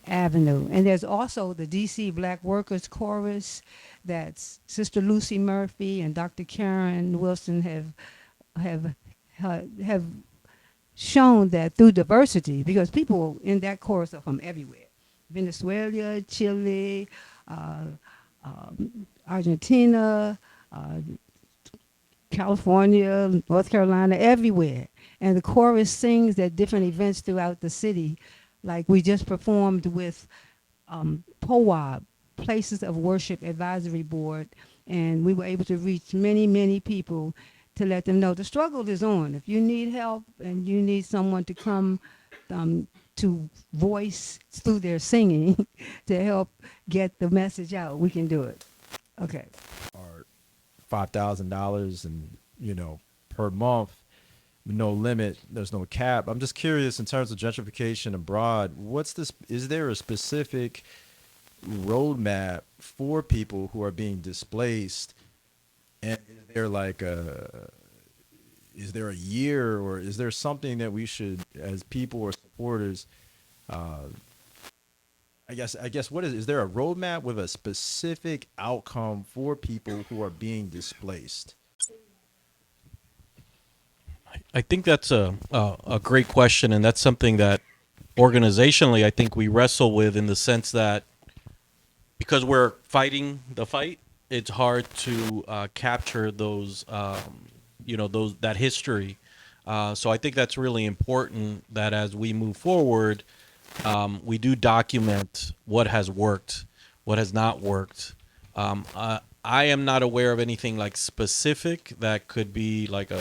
H: avenue. And there's also the DC Black Workers Chorus that Sister Lucy Murphy and Dr. Karen Wilson have shown that through diversity, because people in that chorus are from everywhere, Venezuela, Chile, uh, Argentina, uh, California, North Carolina, everywhere. And the chorus sings at different events throughout the city. Like we just performed with POWAB, Places of Worship Advisory Board, and we were able to reach many people to let them know the struggle is on. If you need help and you need someone to come to voice through their singing to help get the message out, we can do it. Okay.
I: Or $5,000 and per month, no limit, there's no cap. I'm just curious in terms of gentrification abroad, is there a specific roadmap for people who are being displaced, and is there a year, or is there something that we should, as people or supporters, I guess what is there a roadmap with a specific outcome for people who are being displaced?
F: I think that's a great question, and that's something that organizationally I think we wrestle with, in the sense that because we're fighting the fight, it's hard to capture those that history. So I think that's really important, that as we move forward, we do document what has worked, what has not worked. I am not aware of anything like specific that could be like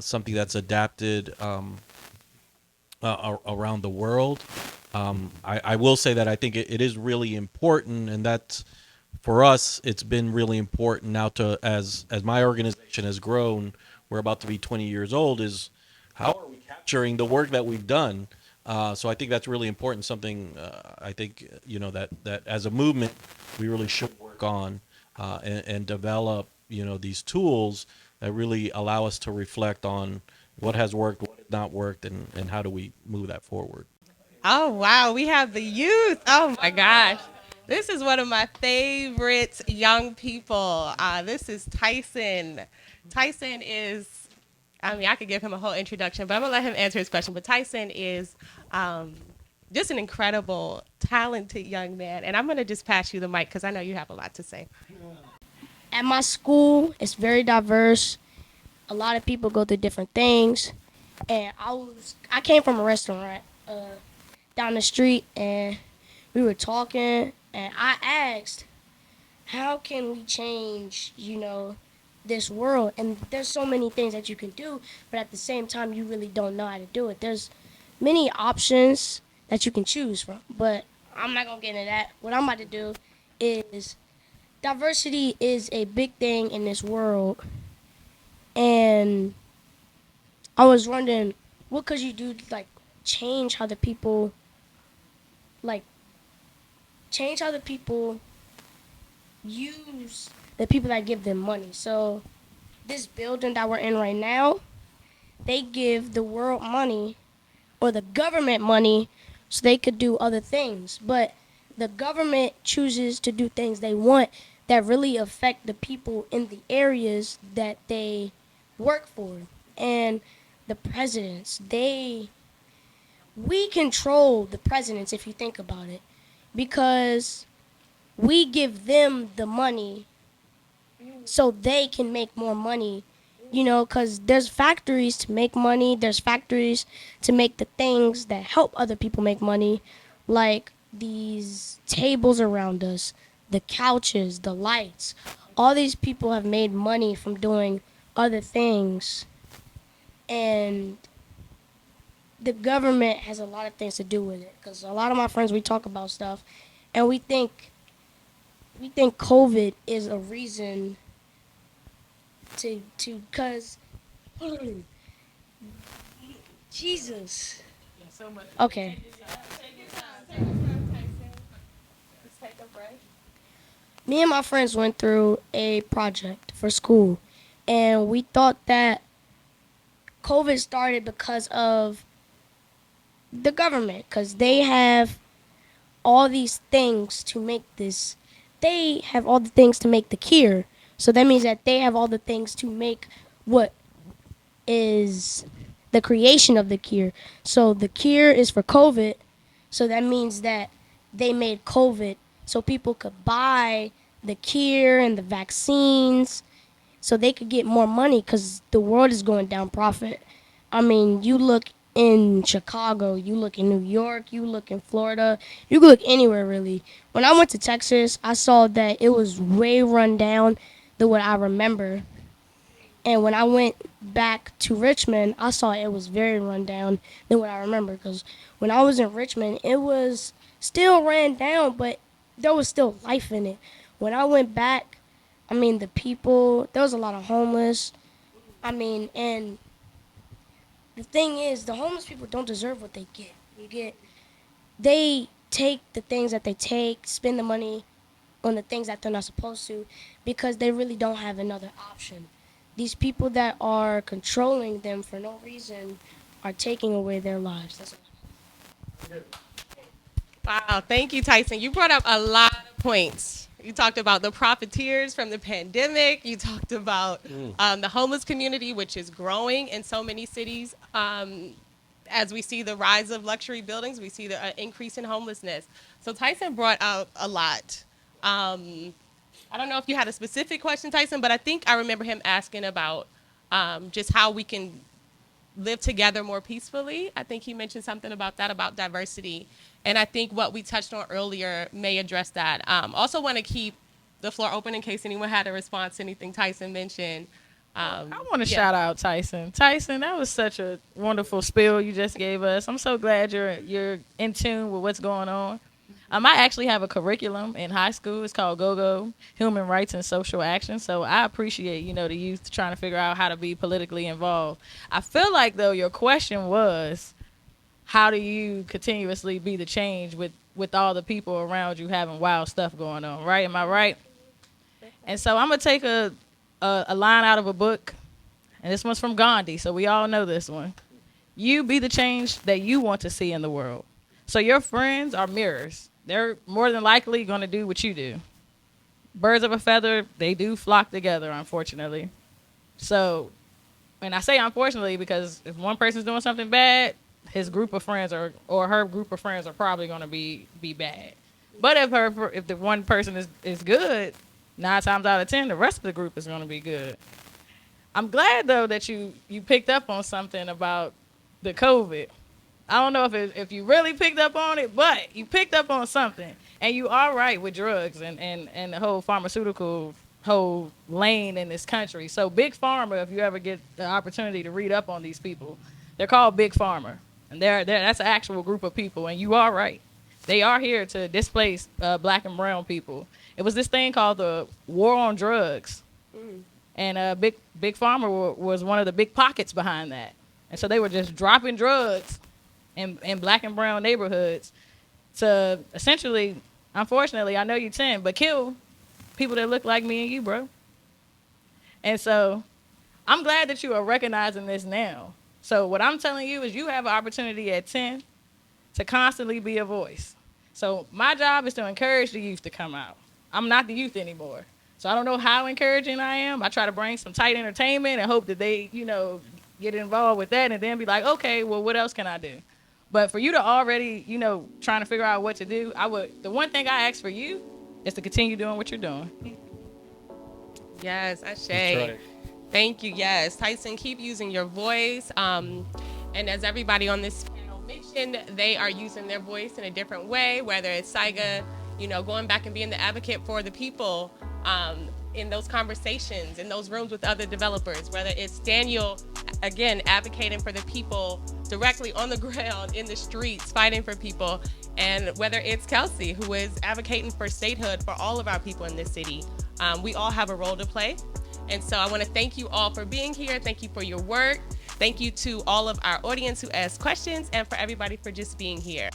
F: something that's adapted around the world. I will say that I think it is really important, and that's, for us, it's been really important now to, as my organization has grown, we're about to be 20 years old, is how are we capturing the work that we've done? So I think that's really important, something I think, that as a movement, we really should work on and develop, these tools that really allow us to reflect on what has worked, what has not worked, and how do we move that forward.
B: Oh, wow. We have the youth. Oh, my gosh. This is one of my favorite young people. This is Tyson. Tyson is, I could give him a whole introduction, but I'm going to let him answer his question. But Tyson is just an incredible, talented young man. And I'm going to just pass you the mic because I know you have a lot to say.
J: At my school, it's very diverse. A lot of people go through different things. And I came from a restaurant down the street, and we were talking, and I asked, how can we change, this world? And there's so many things that you can do, but at the same time, you really don't know how to do it. There's many options that you can choose from, but I'm not going to get into that. What I'm about to do is, diversity is a big thing in this world, and I was wondering, what could you do to, change how the people, change how the people use the people that give them money. So this building that we're in right now, they give the world money or the government money so they could do other things. But the government chooses to do things they want that really affect the people in the areas that they work for. And the presidents, we control the presidents if you think about it, because we give them the money so they can make more money, because there's factories to make money, there's factories to make the things that help other people make money, like these tables around us, the couches, the lights. All these people have made money from doing other things, and the government has a lot of things to do with it, because a lot of my friends, we talk about stuff and we think COVID is a reason to cause Jesus. Okay. Me and my friends went through a project for school, and we thought that COVID started because of the government, because they have all these things to make this. They have all the things to make the cure. So that means that they have all the things to make what is the creation of the cure. So the cure is for COVID. So that means that they made COVID so people could buy the cure and the vaccines so they could get more money, because the world is going down profit. I mean, you look in Chicago, you look in New York, you look in Florida, you could look anywhere really. When I went to Texas, I saw that it was way run down than what I remember. And when I went back to Richmond, I saw it was very run down than what I remember. Because when I was in Richmond, it was still ran down, but there was still life in it. When I went back, I mean, the people, there was a lot of homeless. I mean, and the thing is, the homeless people don't deserve what they get. They take the things that they take, spend the money on the things that they're not supposed to, because they really don't have another option. These people that are controlling them for no reason are taking away their lives. That's all.
B: Wow, thank you, Tyson. You brought up a lot of points. You talked about the profiteers from the pandemic. You talked about the homeless community, which is growing in so many cities. As we see the rise of luxury buildings, we see the increase in homelessness. So Tyson brought out a lot. I don't know if you had a specific question, Tyson, but I think I remember him asking about just how we can live together more peacefully. I think he mentioned something about that, about diversity. And I think what we touched on earlier may address that. Also want to keep the floor open in case anyone had a response to anything Tyson mentioned.
E: I want to shout out Tyson. Tyson, that was such a wonderful spill you just gave us. I'm so glad you're in tune with what's going on. I actually have a curriculum in high school. It's called GO-GO, Human Rights and Social Action. So I appreciate, the youth trying to figure out how to be politically involved. I feel like, though, your question was, how do you continuously be the change with all the people around you having wild stuff going on, right? Am I right? And so I'm going to take a line out of a book, and this one's from Gandhi, so we all know this one. You be the change that you want to see in the world. So your friends are mirrors. They're more than likely going to do what you do. Birds of a feather, they do flock together, unfortunately. So, and I say unfortunately because if one person's doing something bad, his group of friends or her group of friends are probably going to be bad. But if the one person is good, 9 times out of 10, the rest of the group is going to be good. I'm glad, though, that you picked up on something about the COVID. I don't know if you really picked up on it, but you picked up on something. And you are right with drugs and the whole pharmaceutical whole lane in this country. So Big Pharma, if you ever get the opportunity to read up on these people, they're called Big Pharma. And that's an actual group of people. And you are right. They are here to displace black and brown people. It was this thing called the War on Drugs. And Big Pharma was one of the big pockets behind that. And so they were just dropping drugs in black and brown neighborhoods to essentially Unfortunately, I know you 10, but kill people that look like me and you, bro. And so I'm glad that you are recognizing this now. So what I'm telling you is you have an opportunity at 10 to constantly be a voice. So my job is to encourage the youth to come out. I'm not the youth anymore. So I don't know how encouraging I am. I try to bring some tight entertainment and hope that they, get involved with that and then be like, okay, well, what else can I do? But for you to already, trying to figure out what to do, the one thing I ask for you is to continue doing what you're doing.
B: Yes, Ashe.
F: right.
B: Thank you. Yes, Tyson, keep using your voice. And as everybody on this panel mentioned, they are using their voice in a different way, whether it's Syga, going back and being the advocate for the people in those conversations, in those rooms with other developers, whether it's Daniel, again, advocating for the people directly on the ground, in the streets, fighting for people, and whether it's Kelsye, who is advocating for statehood for all of our people in this city. We all have a role to play. And so I want to thank you all for being here. Thank you for your work. Thank you to all of our audience who asked questions and for everybody for just being here.